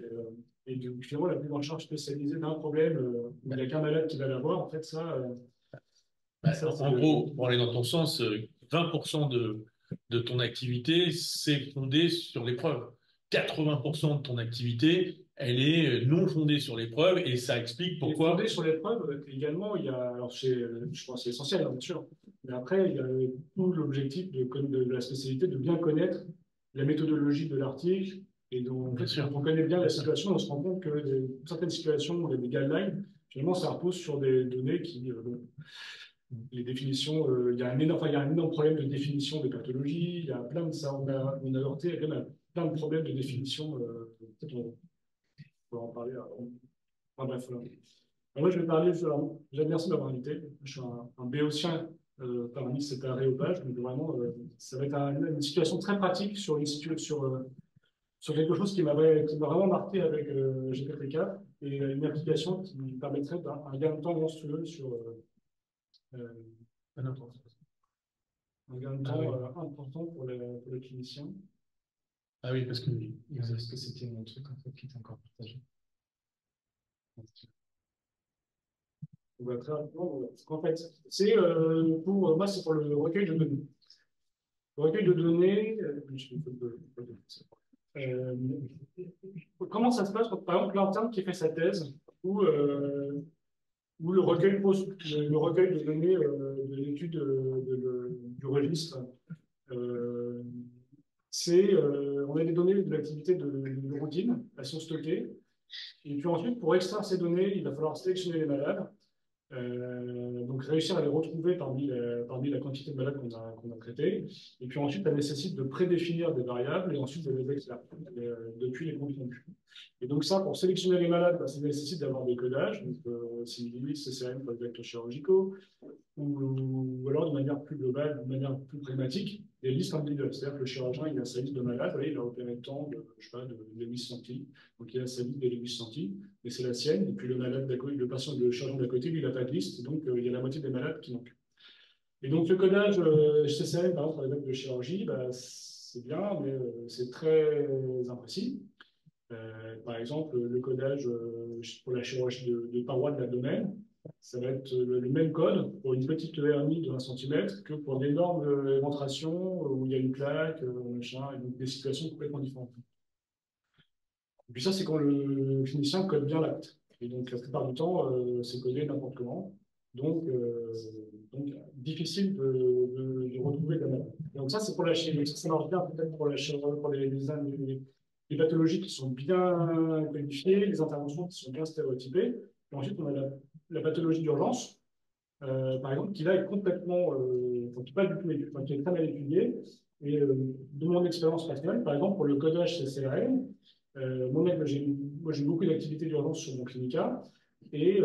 Finalement, la prise en charge spécialisée d'un problème où il n'y a qu'un malade qui va l'avoir, en fait, En gros, pour aller dans ton sens, 20% de ton activité, c'est fondé sur les preuves. 80% de ton activité, elle est non fondée sur les preuves et ça explique pourquoi. Fondé sur les preuves, également, il y a, alors je pense que c'est essentiel, hein, bien sûr, mais après, il y a tout l'objectif de la spécialité de bien connaître la méthodologie de l'article. Et donc, en fait, quand on connaît bien la situation, on se rend compte que certaines situations où il y a des guidelines, finalement, ça repose sur des données qui, les définitions, il y a un énorme problème de définition des pathologies, il y a plein de ça, on a heurté quand même plein de problèmes de définition, peut-être on va en parler. Enfin, bref, voilà. Moi, je vais parler, déjà, merci de m'avoir invité. Je suis un béotien parmi cet aréopage, donc vraiment, ça va être une situation très pratique sur, sur quelque chose qui m'a vraiment marqué avec GPT-4 et une application qui me permettrait d'un gain de temps monstrueux sur euh, un gain de temps important pour les cliniciens. Ah oui, parce que c'était mon truc en fait, qui était encore partagé. On va très rapidement. En fait, pour moi, c'est pour le recueil de données. Le recueil de données, comment ça se passe, par exemple, l'interne qui fait sa thèse, ou le recueil, le recueil de données de l'étude du registre, on a des données de l'activité de routine, elles sont stockées, et puis ensuite, pour extraire ces données, il va falloir sélectionner les malades. Donc réussir à les retrouver parmi la quantité de malades qu'on a traitées. Et puis ensuite, ça nécessite de prédéfinir des variables et ensuite de les extraire depuis les comptes rendus. Et donc ça, pour sélectionner les malades, ça nécessite d'avoir des codages, donc Simili, CCRM pour les vecteurs chirurgicaux, ou alors de manière plus globale, de manière plus pragmatique, des listes individuelles. C'est-à-dire que le chirurgien, il a sa liste de malades, vous voyez, il a opéré tant de, je sais pas, de Lewis Santi, donc il a sa liste de Lewis Santi, mais c'est la sienne, et puis le malade d'à côté, le patient, le chirurgien d'à côté, lui, il n'a pas de liste, donc il y a la moitié des malades qui manquent. Et donc le codage CCRM, par exemple, pour les mecs de chirurgie, bah, c'est bien, mais c'est très imprécis. Par exemple, le codage pour la chirurgie de paroi de l'abdomen, ça va être le même code pour une petite hernie de 1 cm que pour d'énormes éventrations où il y a une plaque, machin, et donc des situations complètement différentes. Et puis ça, c'est quand le clinicien code bien l'acte. Et donc la plupart du temps, c'est codé n'importe comment. Donc difficile de retrouver la maladie. Donc ça, c'est pour la chirurgie. Donc ça marche bien peut-être pour la chirurgie, pour les pathologies qui sont bien codifiées, les interventions qui sont bien stéréotypées. Et ensuite, on a la pathologie d'urgence, par exemple, qui là est complètement, qui n'est pas du tout étudiée, qui est très mal étudiée. Et de mon expérience personnelle, par exemple, pour le codage CCRM, moi, j'ai beaucoup d'activités d'urgence sur mon clinica. Et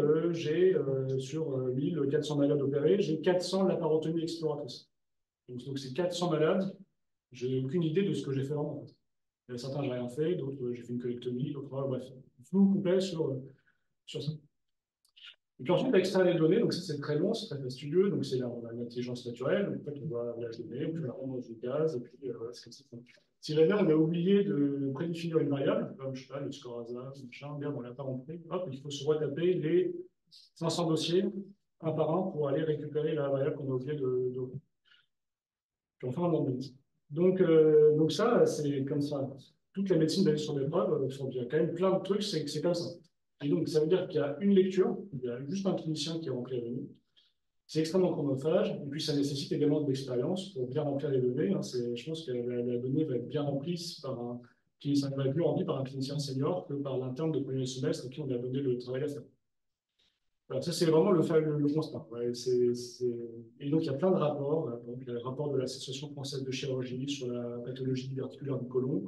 sur 1400 malades opérés, j'ai 400 laparotomies exploratrices. Donc c'est 400 malades, je n'ai aucune idée de ce que j'ai fait vraiment. En fait. Il y a certains, j'ai rien fait, d'autres, j'ai fait une colectomie, d'autres, bref, flou complet sur ça. Et puis ensuite, extraire les données, donc ça c'est très long, c'est très fastidieux, donc c'est l'intelligence naturelle, donc en fait on va la donner, on peut la rendre dans une case, et puis c'est comme ça. Si jamais on a oublié de prédéfinir une variable, comme je sais pas, le score hasard, machin, merde, on l'a pas rempli, hop, il faut se retaper les 500 dossiers un par un pour aller récupérer la variable qu'on a oublié de. Puis enfin, on en donc ça, c'est comme ça. Toute la médecine basée sur des preuves, il y a quand même plein de trucs, c'est comme ça. Et donc, ça veut dire qu'il y a une lecture, il y a juste un clinicien qui remplit la donnée. C'est extrêmement chronophage, et puis ça nécessite également de l'expérience pour bien remplir les données. Hein. Je pense que la donnée va être bien remplie par un clinicien, va être mieux remplie par un clinicien senior que par l'interne de premier semestre à qui on a donné le travail à faire. Alors ça, c'est vraiment le constat. Ouais, Et donc, il y a plein de rapports. Donc, il y a le rapport de l'Association française de chirurgie sur la pathologie diverticulaire du côlon.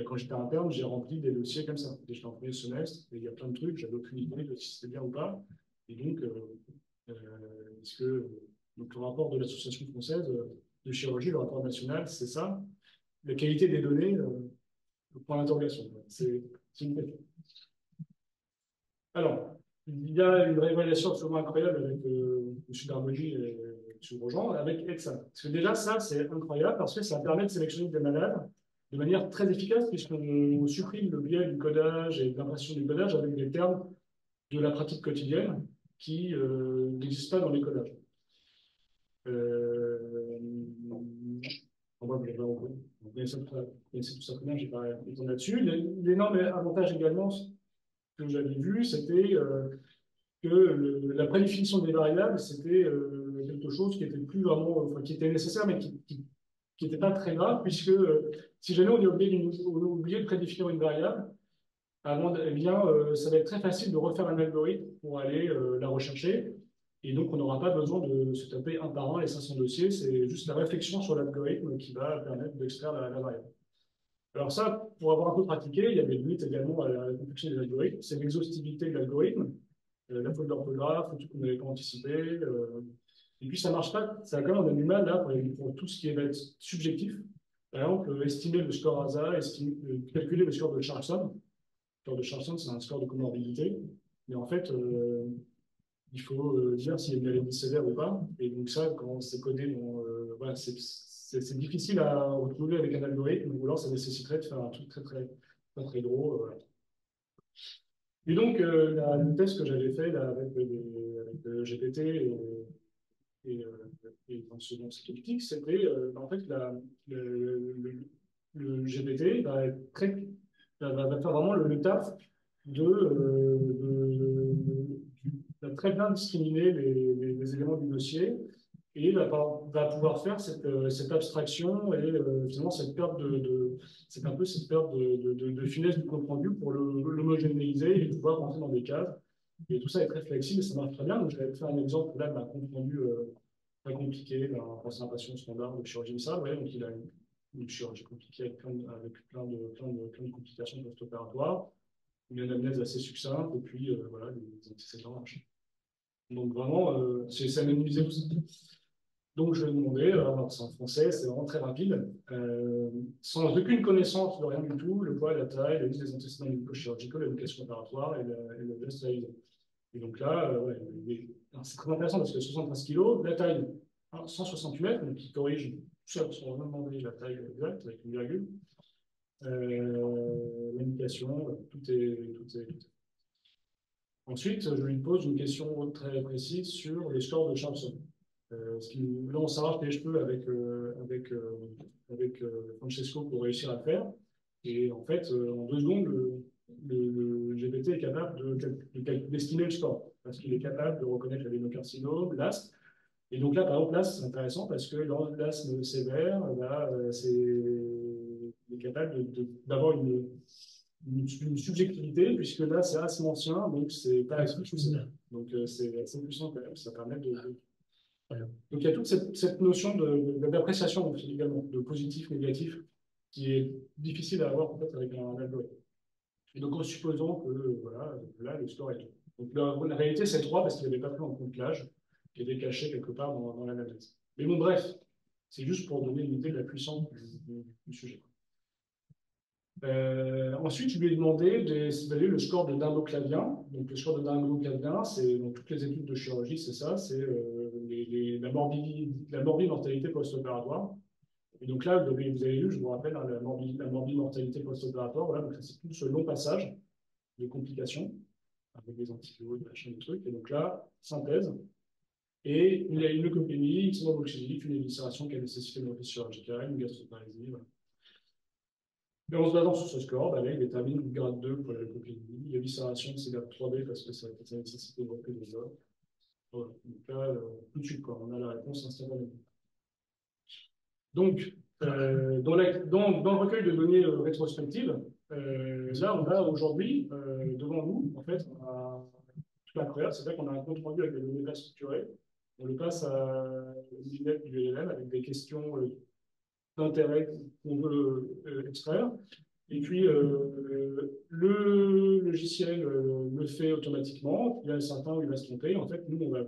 Quand j'étais interne, j'ai rempli des dossiers comme ça. J'étais en premier semestre, et il y a plein de trucs, j'avais aucune idée de si c'était bien ou pas. Et donc, donc le rapport de l'Association française de chirurgie, le rapport national, c'est ça. La qualité des données, le point d'interrogation. C'est une question. Alors, il y a une révélation absolument incroyable avec M. Darmody et M. Grosjean, avec EXA. Parce que déjà, ça, c'est incroyable parce que ça permet de sélectionner des malades de manière très efficace, puisqu'on supprime le biais du codage et de l'impression du codage avec des termes de la pratique quotidienne qui n'existent pas dans les codages. Vous connaissez tout ça très bien, je n'ai pas répondre là-dessus. L'énorme avantage également que j'avais vu, c'était que la prédéfinition des variables, c'était quelque chose qui était plus vraiment, qui était nécessaire, mais qui n'était pas très grave, puisque si jamais on est obligé de prédéfinir une variable, eh bien, ça va être très facile de refaire un algorithme pour aller la rechercher. Et donc, on n'aura pas besoin de se taper un par un les 500 dossiers. C'est juste la réflexion sur l'algorithme qui va permettre d'extraire la variable. Alors ça, pour avoir un peu pratiqué, il y a des limites également à la complexion des algorithmes. C'est l'exhaustivité de l'algorithme. la faute d'orthographe, tout qu'on n'avait pas anticipé. Et puis ça marche pas, ça quand même on a du mal là pour tout ce qui va être subjectif. Par exemple, estimer le score ASA, calculer le score de Charlson. Le score de Charlson, c'est un score de comorbidité. Mais en fait, il faut dire s'il y a une maladie sévère ou pas. Et donc ça, quand c'est codé, voilà, c'est difficile à retrouver avec un algorithme, ou alors ça nécessiterait de faire un truc pas très gros. Voilà. Et donc, le test que j'avais fait là, avec le GPT et dans ce critique, c'était en fait le GPT va faire vraiment le taf va très bien discriminer les éléments du dossier et va pouvoir faire cette abstraction et finalement cette perte c'est un peu cette perte de finesse du compte rendu pour l'homogénéiser et pouvoir rentrer dans des cases. Et tout ça est très flexible et ça marche très bien. Donc, j'avais fait un exemple là d'un compte rendu très compliqué d'un patient standard de chirurgie viscérale. Ouais, donc, il a une chirurgie compliquée avec plein de complications post-opératoires, une anamnèse assez succincte et puis voilà, des antécédents. Donc, vraiment, c'est anonymisé tout ça. Donc, je vais demander, alors c'est en français, c'est vraiment très rapide, sans aucune connaissance de rien du tout, le poids, la taille, la liste des antécédents médico-chirurgicaux, l'éducation opératoire et le geste réalisé. Et donc là, ouais, c'est très intéressant parce que 73 kg, la taille 168 mètres, donc il corrige tout ça sans demander la taille exacte avec une virgule. L'indication, tout est. Ensuite, je lui pose une question très précise sur le score de Charlson. Là, on s'arrache les cheveux avec Francesco pour réussir à le faire. Et en fait, en 2 secondes, le GPT est capable d'estimer le score, parce qu'il est capable de reconnaître l'adénocarcinome, l'asthme. Et donc là, par exemple, l'asthme, c'est intéressant parce que dans l'asthme sévère, là, il est capable d'avoir une subjectivité, puisque là, c'est asthme ancien, donc c'est pas asthme sévère. Donc c'est assez puissant quand même, ça permet Donc il y a toute cette notion d'appréciation également, de positif, négatif, qui est difficile à avoir en fait avec un algorithme. Et donc en supposant que voilà, là le score est 2. Donc la réalité c'est 3 parce qu'il n'avait pas pris en compte l'âge qui était caché quelque part dans l'analyse. Mais bon bref, c'est juste pour donner une idée de la puissance du sujet. Ensuite, je lui ai demandé d'évaluer le score de Dindoclavien. Donc, le score de Dindoclavien, c'est dans toutes les études de chirurgie, c'est ça, c'est la morbide mortalité post-opératoire. Et donc là, vous avez lu, je vous rappelle, hein, la morbide mortalité post-opératoire, voilà, donc c'est tout ce long passage de complications avec des antibiotiques, machin, des trucs. Et donc là, synthèse. Et il y a une leucopénie, une thromboxylite, une éviscération qui a nécessité une reprise chirurgicale, une gastroparésie, voilà. Et en se basant sur ce score, là, il détermine le grade 2 pour la leucopénie. L'éviscération, c'est grade 3B parce que ça nécessite une reprise des os. Voilà. Donc là, tout de suite, quoi, on a la réponse instantanément. Donc, dans le recueil de données rétrospectives, là, on a aujourd'hui, devant nous, en fait, tout incroyable, c'est vrai qu'on a un compte rendu avec des données bien structurées. On le passe à l'INET du LLM avec des questions d'intérêt qu'on veut extraire. Et puis, le logiciel le fait automatiquement. Il y a certains où il va se tromper. En fait, nous, on va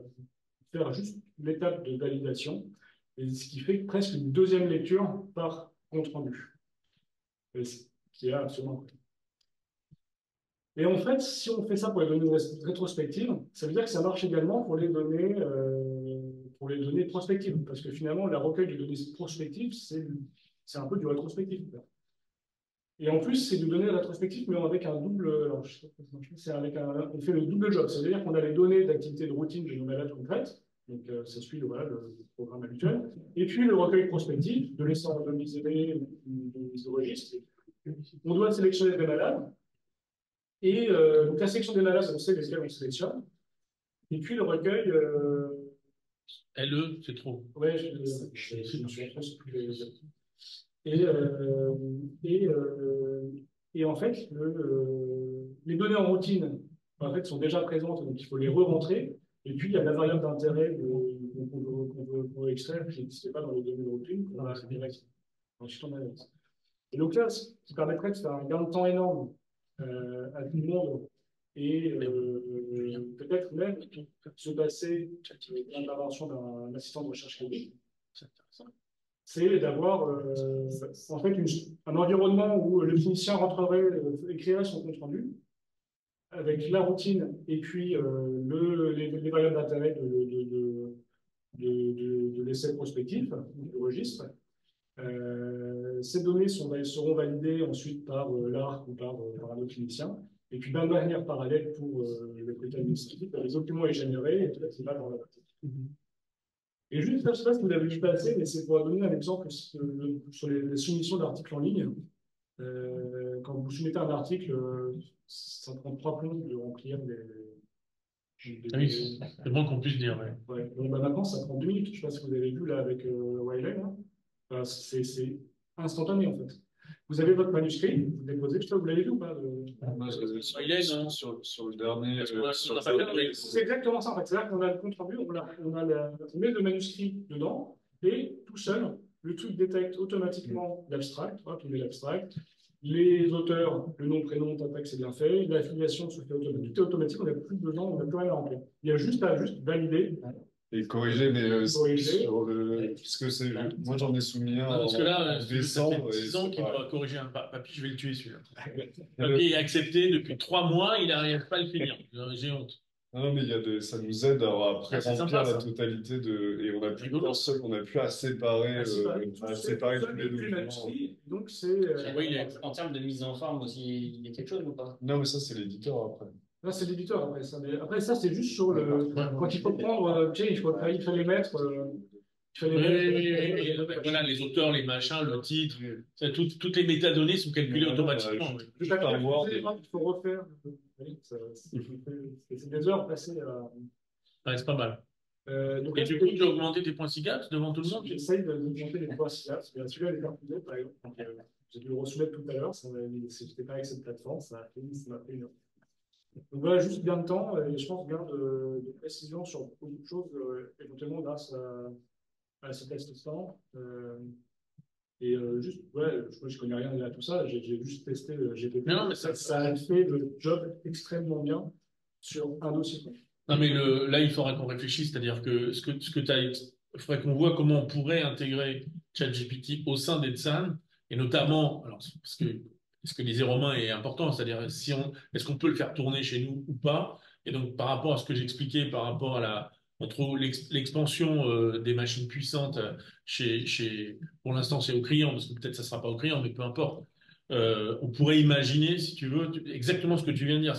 faire juste l'étape de validation, et ce qui fait presque une deuxième lecture par compte rendu, ce qui est absolument cool. Et en fait, si on fait ça pour les données rétrospectives, ça veut dire que ça marche également pour les données prospectives, parce que finalement, la recueil de données prospectives, c'est un peu du rétrospectif. Et en plus, c'est du données rétrospectives, mais avec un double. Alors, je sais pas, on fait le double job. C'est-à-dire qu'on a les données d'activité de routine de nos malades concrètes. Donc, ça suit le programme habituel. Et puis, le recueil prospectif de l'essai randomisé de registre. On doit sélectionner des malades. Et donc, la sélection des malades, on sait lesquels on sélectionne. Et puis, le recueil. LE, c'est trop. Ouais, je suis en France. Et en fait, les données en routine en fait, sont déjà présentes, donc il faut les re-rentrer. Et puis, il y a la variable d'intérêt qu'on veut extraire, qui n'existait pas dans les données de routine, qu'on va direct. Ensuite, on analyse. Et donc là, ce qui permettrait de faire un gain de temps énorme à tout le monde et peut-être même se passer de l'intervention d'un assistant de recherche clinique, c'est d'avoir en fait un environnement où le clinicien rentrerait, écrirait son compte rendu avec la routine et puis les variables d'intérêt de l'essai prospectif, du registre. Ces données seront validées ensuite par l'ARC ou par un autre clinicien. Et puis, d'un manière parallèle pour le côté administratif, les documents est généré et tout ça, c'est là dans la partie. Et juste, je ne sais pas si vous l'avez vu passer, mais c'est pour donner un exemple sur les soumissions d'articles en ligne. Quand vous soumettez un article, ça prend 3 plombes de remplir Oui, c'est le moins qu'on puisse dire. Ouais. Ouais. Donc, maintenant, ça prend 2 minutes. Je ne sais pas si vous avez vu là avec Wiley. C'est instantané en fait. Vous avez votre manuscrit, vous le déposez, je sais pas, vous l'avez vu ou pas Moi, sur le dernier. C'est exactement ça en fait. C'est-à-dire qu'on a le compte rendu, on met le manuscrit dedans, et tout seul, le truc détecte automatiquement l'abstract, on met l'abstract, les auteurs, le nom, prénom, tac, c'est bien fait, l'affiliation se fait automatique, tout est automatique, on n'a plus besoin, on n'a plus rien à remplir. Il y a juste à valider. Et corriger, mais sur puisque moi j'en ai soumis un Parce que là, en ça fait décembre. 10 ans qu'il doit corriger un papier, je vais le tuer celui-là. Le papier est accepté depuis 3 mois, il n'arrive pas à le finir. J'ai honte. Non, mais ça nous aide à après c'est remplir sympa, la ça. totalité et on n'a plus qu'un seul, on n'a plus à séparer, tous les documents. Donc c'est. Oui, en termes de mise en forme aussi, il y a quelque chose ou pas? Non, mais ça, c'est l'éditeur après. Là, c'est l'éditeur après ça. Mais après, ça, c'est juste sur le. Quand il faut prendre, tu sais, il faut les mettre. Oui. Voilà, les auteurs, les machins, le titre, toutes les métadonnées sont calculées automatiquement. Il faut refaire. C'est des heures passées à. Ouais, c'est pas mal. Donc, et du coup, tu as augmenté tes points SIGAP devant tout le monde? J'essaye d'augmenter les points SIGAP. Celui-là, il est refusé, par exemple. J'ai dû le resoumettre tout à l'heure. Je n'étais pas avec cette plateforme. Ça m'a pris une heure. Donc voilà, juste gain de temps et je pense gain de précision sur beaucoup de choses, éventuellement grâce à ce test-temps. Juste, ouais, je connais rien à tout ça, j'ai juste testé GPT. Non, mais ça a fait le job extrêmement bien sur un dossier. Non, mais là, il faudra qu'on réfléchisse, c'est-à-dire que il faudrait qu'on voit comment on pourrait intégrer ChatGPT au sein d'Edsan, et notamment, alors, parce que l'Isée Romain est important, c'est-à-dire est-ce qu'on peut le faire tourner chez nous ou pas? Et donc, par rapport à ce que j'expliquais, par rapport à entre l'expansion des machines puissantes pour l'instant, c'est au client, parce que peut-être ça ne sera pas au client, mais peu importe. On pourrait imaginer, si tu veux, exactement ce que tu viens de dire.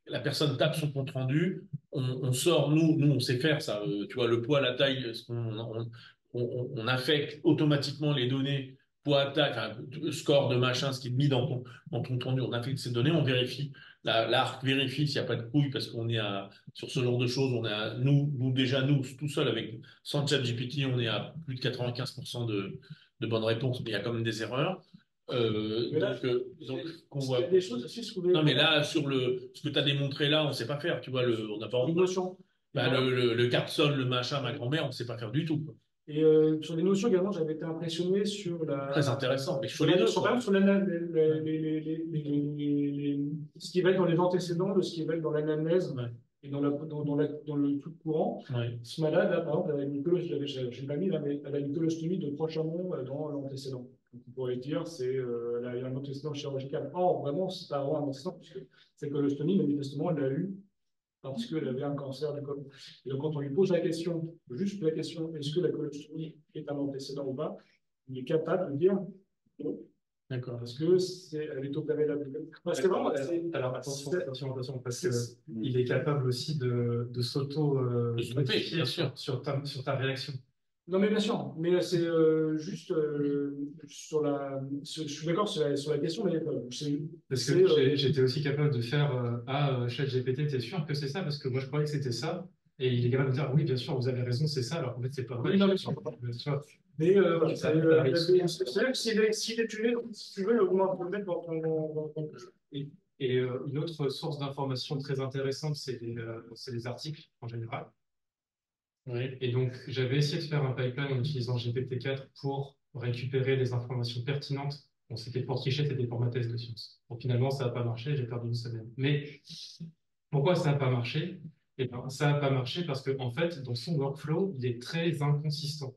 La personne tape son compte rendu, on sort, nous on sait faire ça, tu vois, le poids, la taille, on affecte automatiquement les données, poids, taille, enfin, score de machin, ce qui est mis dans ton compte rendu, on affecte ces données, on vérifie, l'ARC vérifie s'il n'y a pas de couille, parce qu'on est sur ce genre de choses, on est nous, tout seul, sans ChatGPT, on est à plus de 95% de bonnes réponses, mais il y a quand même des erreurs. Donc qu'on voit. Des choses aussi Non, mais là, sur ce que tu as démontré là, on ne sait pas faire. Tu vois, on n'a pas une notion. le Carpson, le machin, ma grand-mère, on ne sait pas faire du tout. Quoi. Et sur les notions également, j'avais été impressionné sur la. Très intéressant. Mais je fais les deux. Sur ce qui va être dans les antécédents, ce qui va être dans l'anamnèse. Ouais. Et dans le truc courant, ouais. Ce malade, là, par exemple, elle a une colostomie, je n'ai pas mis là, mais elle a une colostomie de proche amont dans l'antécédent. On pourrait dire elle a eu un antécédent chirurgical. Or, vraiment, c'est pas vraiment un antécédent, puisque cette colostomie, manifestement, elle l'a eu parce qu'elle avait un cancer du col. Et donc, quand on lui pose juste la question, est-ce que la colostomie est un antécédent ou pas, il est capable de dire non. D'accord. Parce que elle est opérée là. Parce que vraiment, alors attention, parce qu'il est capable aussi de s'auto-modifier sur ta réaction. Non, mais bien sûr, mais c'est juste je suis d'accord sur la question, mais parce que j'étais aussi capable de faire ChatGPT, t'es sûr que c'est ça? Parce que moi je croyais que c'était ça, et il est capable de dire oui, bien sûr, vous avez raison, c'est ça, alors qu'en fait c'est pas vrai. Oui, non, bien sûr. Mais c'est-à-dire que s'il est tué, si tu veux, il augmente peut-être dans ton. Et une autre source d'information très intéressante, c'est les articles en général. Oui. Et donc, j'avais essayé de faire un pipeline en utilisant GPT-4 pour récupérer les informations pertinentes Bon, c'était pour tricher, c'était pour ma thèse de sciences. Bon, finalement, ça n'a pas marché, j'ai perdu une semaine. Mais pourquoi ça n'a pas marché? Eh ben, ça n'a pas marché parce que, en fait, dans son workflow, il est très inconsistant.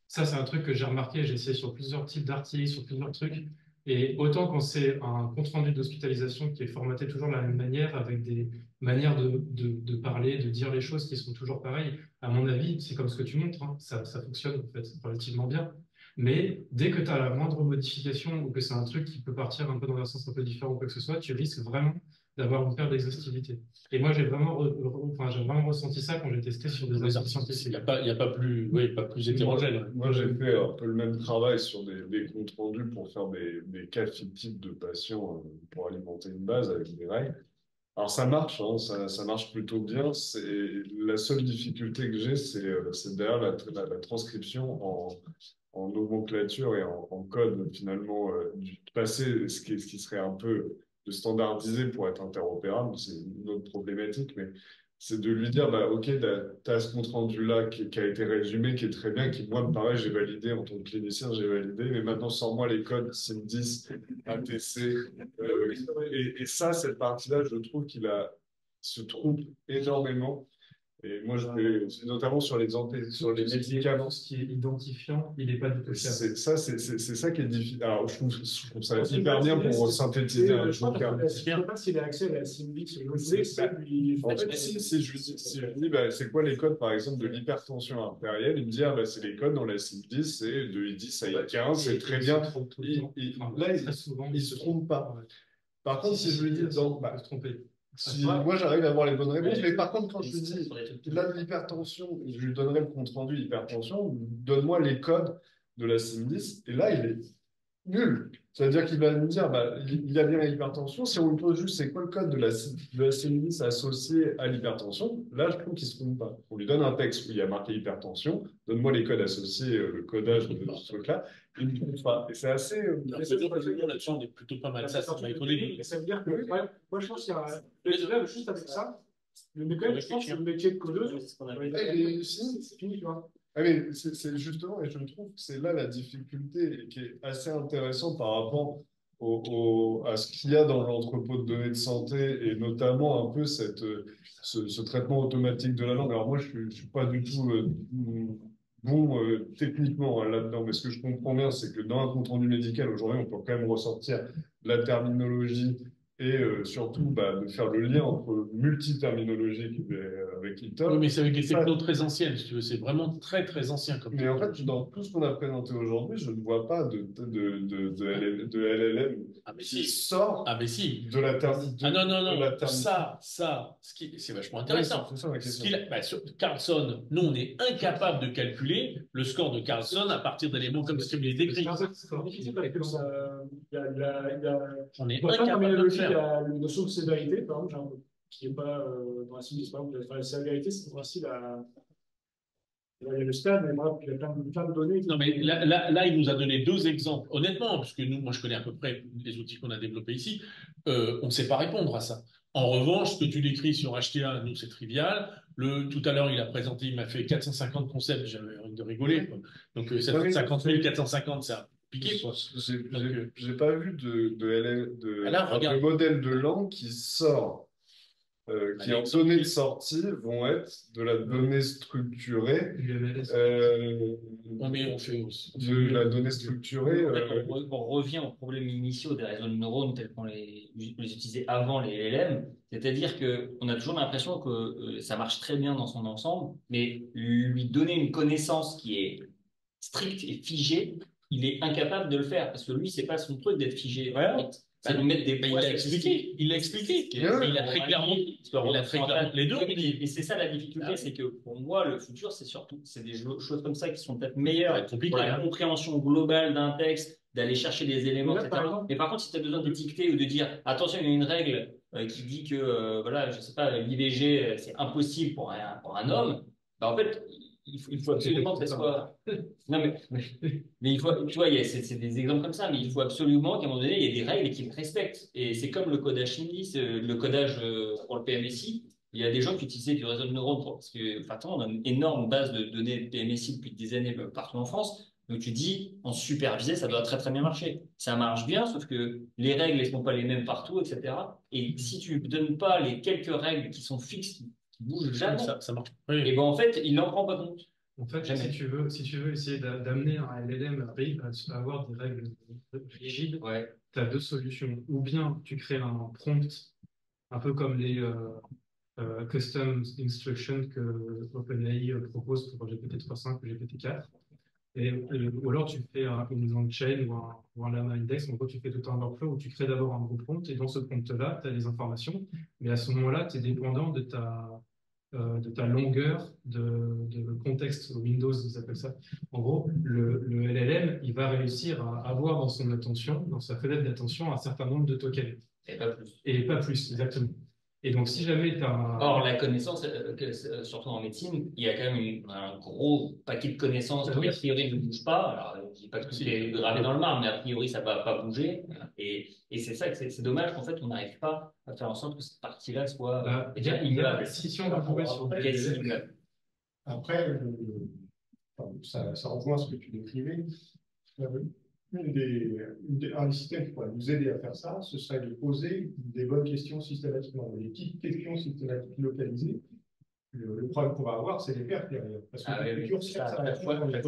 Ça, c'est un truc que j'ai remarqué, j'ai essayé sur plusieurs types d'articles, sur plusieurs trucs. Et autant quand c'est un compte-rendu d'hospitalisation qui est formaté toujours de la même manière, avec des manières de parler, de dire les choses qui sont toujours pareilles, à mon avis, c'est comme ce que tu montres, hein, ça fonctionne en fait relativement bien. Mais dès que tu as la moindre modification ou que c'est un truc qui peut partir un peu dans un sens un peu différent ou quoi que ce soit, tu risques vraiment d'avoir une perte d'exhaustivité. Et moi, j'ai vraiment ressenti ça quand j'ai testé sur des articles scientifiques. Il y a pas plus, oui, pas plus hétérogène. Moi, j'ai fait un peu le même travail sur des comptes rendus pour faire des cas fictifs de patients pour alimenter une base avec des règles. Alors, ça marche, hein, ça marche plutôt bien. La seule difficulté que j'ai, c'est derrière la transcription en nomenclature et en code, finalement, du passé, ce qui serait un peu de standardiser pour être interopérable. C'est une autre problématique, mais c'est de lui dire, bah, OK, tu as ce compte-rendu-là qui a été résumé, qui est très bien, qui, moi, pareil, j'ai validé en tant que clinicien, j'ai validé, mais maintenant, sors-moi les codes SIM10, ATC. Et ça, cette partie-là, je trouve se trompe énormément. Et moi, c'est notamment sur sur les médicaments. Ce qui est identifiant, il n'est pas du tout fiable. C'est ça qui est difficile. Alors, je trouve ça hyper bien pour synthétiser un truc. Je ne sais pas s'il a accès à la Symbix. En fait, si je lui dis, bah, c'est quoi les codes, par exemple, de l'hypertension artérielle, il me dit, ah, bah, c'est les codes dans la SIM10, c'est de I10 à I15, c'est très bien. Là, il ne se trompe pas. Par contre, si je lui dis, moi, j'arrive à avoir les bonnes réponses, mais par contre, quand je lui dis, là, de l'hypertension, je lui donnerai le compte-rendu hypertension, donne-moi les codes de la SIM10, et là, il est nul. C'est-à-dire qu'il va me dire, bah, il y a bien l'hypertension, si on lui pose juste c'est quoi le code de la SIM10 associé à l'hypertension, là, je trouve qu'il ne se trompe pas. On lui donne un texte où il y a marqué hypertension, donne-moi les codes associés, le codage de ce truc-là, il ne trouve pas. Et c'est assez. Là-dessus, on est plutôt pas mal. Ça veut dire que, moi, je pense qu'il y a juste avec ça, mais quand même, je pense que le métier de codeuse, c'est fini, tu vois. Ah, mais c'est justement, et je trouve que c'est là la difficulté qui est assez intéressante par rapport à ce qu'il y a dans l'entrepôt de données de santé et notamment un peu ce traitement automatique de la langue. Alors moi, je suis pas du tout bon techniquement, hein, là-dedans, mais ce que je comprends bien, c'est que dans un compte-rendu médical, aujourd'hui, on peut quand même ressortir la terminologie et surtout bah, de faire le lien entre multi-terminologique avec Hilton. Oui, mais c'est avec des technos très anciennes, si tu veux. C'est vraiment très, très ancien. Mais en fait, dans tout ce qu'on a présenté aujourd'hui, je ne vois pas de LLM qui sort de la terminologie. Ah non, non, non. C'est vachement intéressant. C'est ça ma question. Sur Carlson, nous, on est incapable de calculer le score de Carlson à partir d'éléments comme ce qu'il est décrit. On est incapable de le faire. Il y a une notion de sévérité, par exemple, qui n'est pas dans la CIMIS, par exemple. La sévérité, c'est facile à. Il y a le stade, mais bref, il y a plein de données. Non, mais là, il nous a donné deux exemples. Honnêtement, parce que moi, je connais à peu près les outils qu'on a développés ici, on ne sait pas répondre à ça. En revanche, ce que tu décris sur HTA, nous, c'est trivial. Tout à l'heure, il m'a fait 450 concepts, j'avais envie de rigoler, quoi. Donc, 50 000, 450, c'est un piqué, quoi. J'ai pas vu de modèle de langue qui sort. Qui en données de sortie vont être de la donnée structurée. De la donnée structurée. On revient aux problèmes initiaux des réseaux de neurones tels qu'on les utilisait avant les LLM. C'est-à-dire qu'on a toujours l'impression que ça marche très bien dans son ensemble, mais lui donner une connaissance qui est stricte et figée, il est incapable de le faire parce que lui, c'est pas son truc d'être figé. Ouais. C'est de mettre des il l'a expliqué. Il a très clairement les deux. Et c'est ça la difficulté, c'est que pour moi, le futur, c'est des choses comme ça qui sont peut-être meilleures pour la compréhension globale d'un texte, d'aller chercher des éléments, etc. Mais par contre, si tu as besoin d'étiqueter ou de dire, attention, il y a une règle qui dit que, voilà, je sais pas, l'IVG, c'est impossible pour un homme, bah, en fait, il faut absolument que ça soit. Non, mais il faut, tu vois, c'est des exemples comme ça, mais il faut absolument qu'à un moment donné, il y ait des règles qui le respectent. Et c'est comme le codage Indis, le codage pour le PMSI. Il y a des gens qui utilisaient du réseau de neurones parce que, enfin, on a une énorme base de données PMSI depuis des années partout en France. Donc tu dis, en supervisé, ça doit très très bien marcher. Ça marche bien, sauf que les règles, elles sont pas les mêmes partout, etc. Et si tu ne donnes pas les quelques règles qui sont fixes, qui bougent jamais, Ça marche. Oui. et ben en fait, il n'en prend pas compte. En fait, Jamais. si tu veux essayer d'amener un LLM à avoir des règles rigides, Ouais. tu as deux solutions. Ou bien tu crées un prompt, un peu comme les custom instructions que OpenAI propose pour GPT-3.5 ou GPT-4. Ou alors tu fais une long-chain ou un Llama Index. En gros, tu fais tout un workflow où tu crées d'abord un gros prompt et dans ce prompt-là, tu as les informations. Mais à ce moment-là, tu es dépendant de ta longueur de contexte Windows, ils appellent ça. En gros, le LLM, il va réussir à avoir dans son attention, dans sa fenêtre d'attention, un certain nombre de tokens. Et pas plus. Et pas plus, exactement. Et donc, si jamais tu as Or, la connaissance, surtout en médecine, il y a quand même un gros paquet de connaissances qui, a priori, ne bougent pas. Alors, je ne dis pas que tout est gravé dans le marbre, mais a priori, ça ne va pas bouger. Et c'est ça que c'est dommage qu'en fait, on n'arrive pas à faire en sorte que cette partie-là soit immuable. Si on va jouer sur quasi immuable. Après, ça rejoint ce que tu décrivais. Un des systèmes qui pourrait nous aider à faire ça, ce serait de poser des bonnes questions systématiquement, des petites questions systématiques localisées. Le problème qu'on va avoir, c'est les pertes derrière. Parce que le futur, certes, ça va être mais le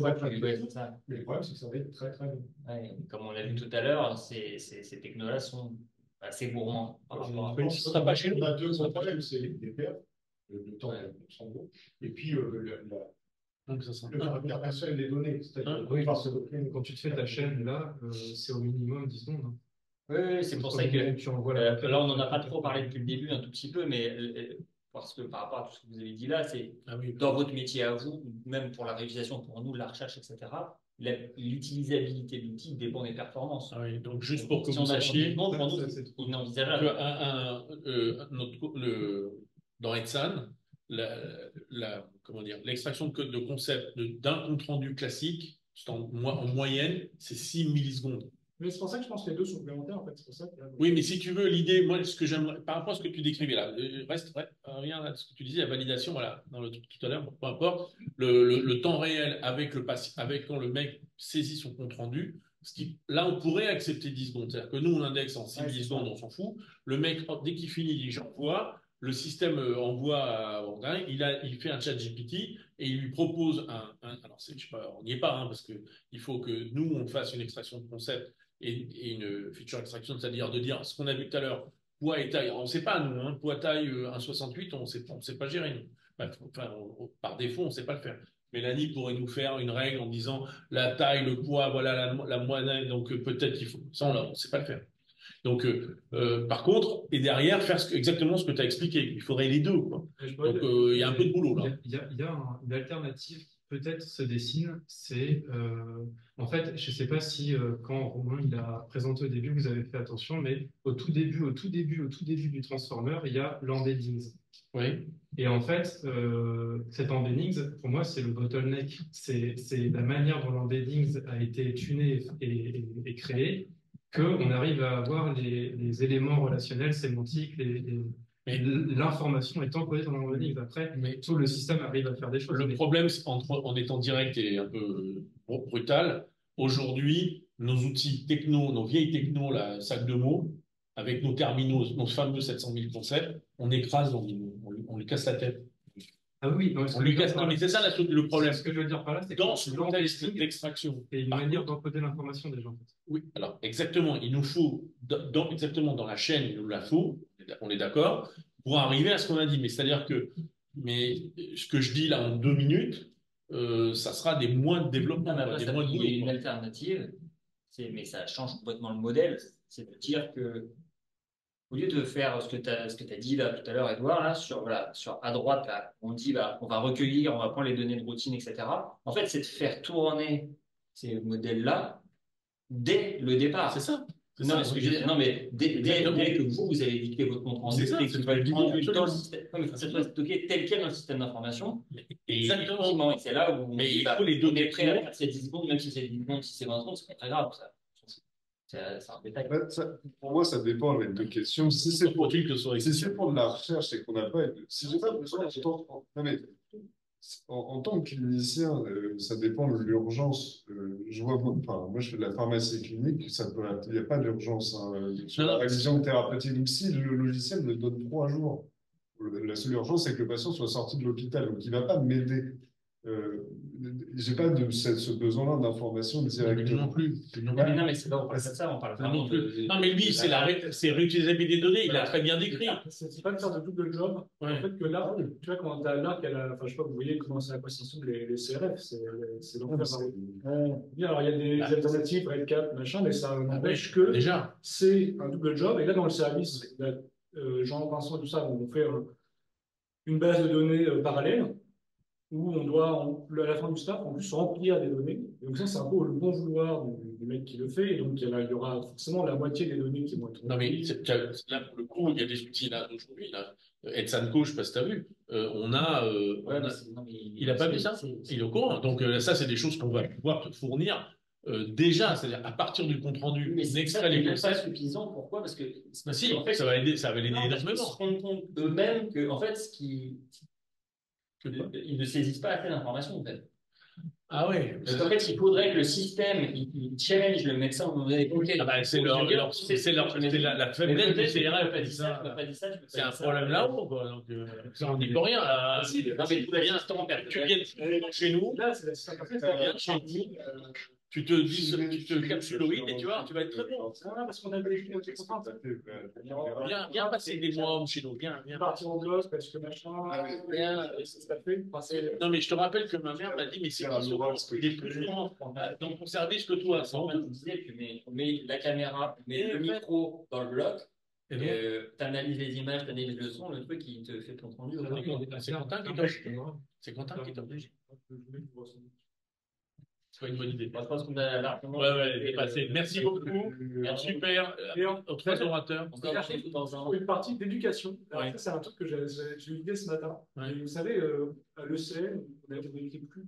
problème, c'est que ça va être très, très long. Ouais, comme on l'a vu tout à l'heure, ces technos-là sont assez gourmands. On a deux gros problèmes, c'est les pertes, le temps en gros, et puis le caractère personnel des données. C'est-à-dire quand tu te fais ta chaîne là, c'est au minimum 10 secondes. Hein. Oui, c'est pour ça que là, on n'en a pas trop parlé depuis le début, un tout petit peu, mais parce que par rapport à tout ce que vous avez dit là, c'est dans votre métier à vous, même pour la réalisation, pour nous, la recherche, etc., l'utilisabilité de l'outil dépend des performances. Ah oui, donc juste pour que vous sachiez, pour nous, c'est inenvisageable. Dans Etsan, comment dire, l'extraction de code de concept d'un compte rendu classique, en moyenne, c'est 6 millisecondes. Mais c'est pour ça que je pense que les deux sont complémentaires, en fait. C'est pour ça Oui, mais si tu veux, l'idée, moi, ce que j'aimerais, par rapport à ce que tu décrivais là, rien à ce que tu disais, la validation, voilà, dans tout à l'heure, peu importe, le temps réel avec quand le mec saisit son compte rendu, là, on pourrait accepter 10 secondes. C'est-à-dire que nous, on indexe en 6 millisecondes, on s'en fout. Le mec, dès qu'il finit, il dit j'envoie. Le système envoie il fait un chat GPT et il lui propose alors, je sais pas, on n'y est pas, hein, parce qu'il faut que nous, on fasse une extraction de concept et une future extraction, c'est-à-dire de dire ce qu'on a vu tout à l'heure, poids et taille. On ne sait pas, nous, hein, poids, taille, 1,68, on ne sait pas gérer. Par défaut, on ne sait pas le faire. Mélanie pourrait nous faire une règle en disant la taille, le poids, voilà la moyenne, donc peut-être qu'il faut. Ça, on ne sait pas le faire. Donc, par contre, et derrière, faire exactement ce que tu as expliqué. Il faudrait les deux, quoi. Donc, il y a un peu de boulot, là. Il y a une alternative qui peut-être se dessine, c'est, en fait, je ne sais pas si, quand Romain il a présenté au début, vous avez fait attention, mais au tout début du Transformer, il y a l'embeddings. Oui. Et en fait, cet embeddings, pour moi, c'est le bottleneck. C'est la manière dont l'embeddings a été tuné et créé, qu'on arrive à avoir les éléments relationnels, sémantiques, l'information étant codée dans l'embeddings. Après, tout le système arrive à faire des choses. Le problème, en étant direct et un peu brutal, aujourd'hui, nos outils techno, nos vieilles techno, la sac de mots, avec nos terminaux, nos fameux 700 000 concepts, on écrase, on lui casse la tête. Ah oui, on lui casse. Non, mais c'est ça le problème. Ce que je veux dire par là, c'est que dans ce contexte d'extraction, c'est une manière d'encoder l'information des gens. En fait. Oui, alors exactement, il nous faut, exactement dans la chaîne, il nous la faut, on est d'accord, pour arriver à ce qu'on a dit. Mais c'est-à-dire que ce que je dis là en 2 minutes, ça sera des mois de développement. Il y a une alternative, mais ça change complètement le modèle. C'est de dire que au lieu de faire ce que tu as dit là tout à l'heure, Edouard, là, sur à droite, là, on dit on va recueillir, on va prendre les données de routine, etc. En fait, c'est de faire tourner ces modèles-là dès le départ. C'est ça. Non, mais dès que vous allez dicter votre compte rendu, et que vous allez le dans le système, il faut que ça soit stocké tel quel dans le système d'information. Exactement. Et c'est là où il faut les données on est prêt à faire ces 10 secondes, même si c'est 10 secondes, si c'est 20 secondes, c'est pas très grave. Ça. C'est un détail. Pour moi, ça dépend avec deux questions. Si c'est pour que de la recherche, c'est qu'on n'a pas. Si j'ai pas besoin de temps. Non, mais En tant que clinicien, ça dépend de l'urgence. Je vois, enfin, moi, je fais de la pharmacie clinique, il n'y a pas d'urgence hein, sur la révision thérapeutique. Donc, si le logiciel me donne 3 jours, la seule urgence, c'est que le patient soit sorti de l'hôpital. Donc, il ne va pas m'aider. Euh, j'ai pas ce besoin-là d'information directement. Non plus. Non, mais c'est pas, on parle pas de ça, on parle vraiment Non, mais lui, c'est réutilisabilité des données, il l'a très bien décrit. C'est pas une sorte de double job. Ouais. En fait, que là, tu vois, quand t'as là, enfin, je sais pas, vous voyez comment c'est à quoi ça ressemble les CRF, c'est l'enfer. Alors, il y a des alternatives, RedCap, machin, mais ça n'empêche que déjà, c'est un double job. Et là, dans le service, Jean-Vincent, tout ça, on fait une base de données parallèle où on doit, à la fin du staff, en plus remplir des données. Et donc ça, c'est un peu le bon vouloir du mec qui le fait. Et donc, il y aura forcément la moitié des données qui vont être non, mais là, pour le coup, il y a des outils là aujourd'hui. Edson Co, je sais pas si tu as vu. Il n'a pas vu ça. Il est au courant. Donc, ça, c'est des choses qu'on va pouvoir te fournir déjà. C'est-à-dire, à partir du compte rendu, mais on extrait les concepts. C'est pas concepts. suffisant. Pourquoi? Parce que Bah, si, en fait, ça va l'aider énormément. Ils se rendent compte eux-mêmes que, en fait, ils ne saisissent pas assez d'informations, en fait. Ah ouais. Parce qu'en fait, il faudrait que le système, il challenge le médecin en disant, OK, ah bah, c'est la faiblesse du CRF. C'est un problème là-haut, quoi. Donc, ça, on n'y peut rien. Non, mais tout l'instant, tu viens chez nous, là, c'est la tu te capsuloïdes et tu vois, tu vas être très bon. parce qu'on a des contraintes. Viens passer des mois chez nous, viens. Partir en gloss, parce que machin, ça fait. Non, mais je te rappelle que ma mère m'a dit, mais c'est il est plus grand dans ton service que toi. On disait que on met la caméra, on met le micro dans le bloc, tu analyses les images, tu analyses le son, le truc, il te fait ton rendu. C'est Quentin qui t'oblige. C'est Quentin qui t'oblige. C'est pas une bonne idée. Je pense qu'on a largement. Ouais, passé. Merci beaucoup. Super. Aux trois orateurs. Une partie d'éducation. Ça, c'est un truc que j'ai eu l'idée ce matin. Et vous savez, à l'ECN, on n'écrit plus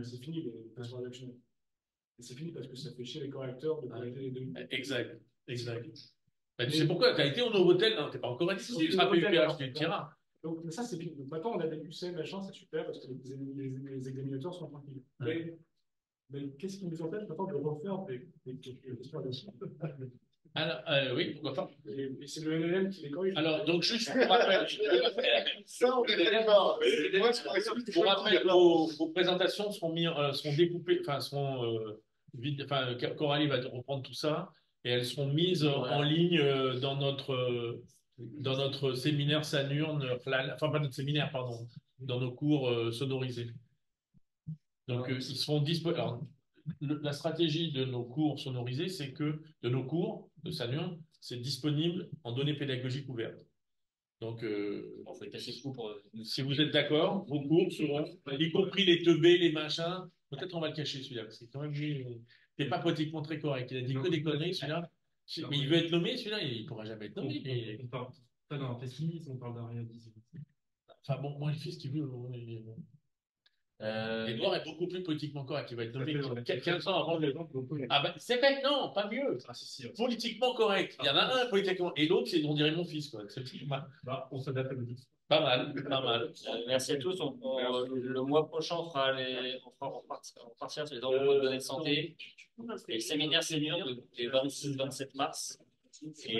c'est fini les façons rédactionnelles. Et c'est fini parce que ça fait chier les correcteurs de corriger les données. Exact. Bah, tu sais pourquoi? Tu as été au Novotel? Non, tu n'es pas encore ici. Tu seras PUPH, tu le tireras. Donc, ça, c'est bien. Donc, maintenant, on a des QC, machin, c'est super parce que les examinateurs sont tranquilles. Mais qu'est-ce qui nous empêche maintenant de refaire des questions de alors, oui, pourquoi pas. Et c'est le NLM qui les corrige. Alors, donc, juste pour rappel, pour rappel, vos présentations seront découpées, Coralie va reprendre tout ça et elles seront mises en ligne dans notre séminaire Sanurne, enfin pas notre séminaire, pardon, dans nos cours sonorisés. Donc ils seront disponibles. La stratégie de nos cours sonorisés, c'est que de nos cours de Sanurne, c'est disponible en données pédagogiques ouvertes. Donc, si vous êtes d'accord, vos cours seront, y compris les teubés, les machins. Peut-être on va le cacher celui-là, parce que quand même t'es pas politiquement très correct. Il a dit que des conneries celui-là. Mais il veut être nommé celui-là, il ne pourra jamais être nommé. On parle pas d'un pessimisme, on parle d'un réalisme. Enfin bon, moi il fait ce qu'il veut. Edouard est beaucoup plus politiquement correct. Il va être nommé 15 ans avant le. Ah ben, c'est fait, non, pas mieux. Politiquement correct. Il y en a un politiquement. Et l'autre, on dirait mon fils, quoi. C'est plus mal. On s'adapte à nous. Pas mal. Merci à tous. Le mois prochain, on partira sur les enjeux de données de santé. Et le séminaire senior les 26-27 mars. Et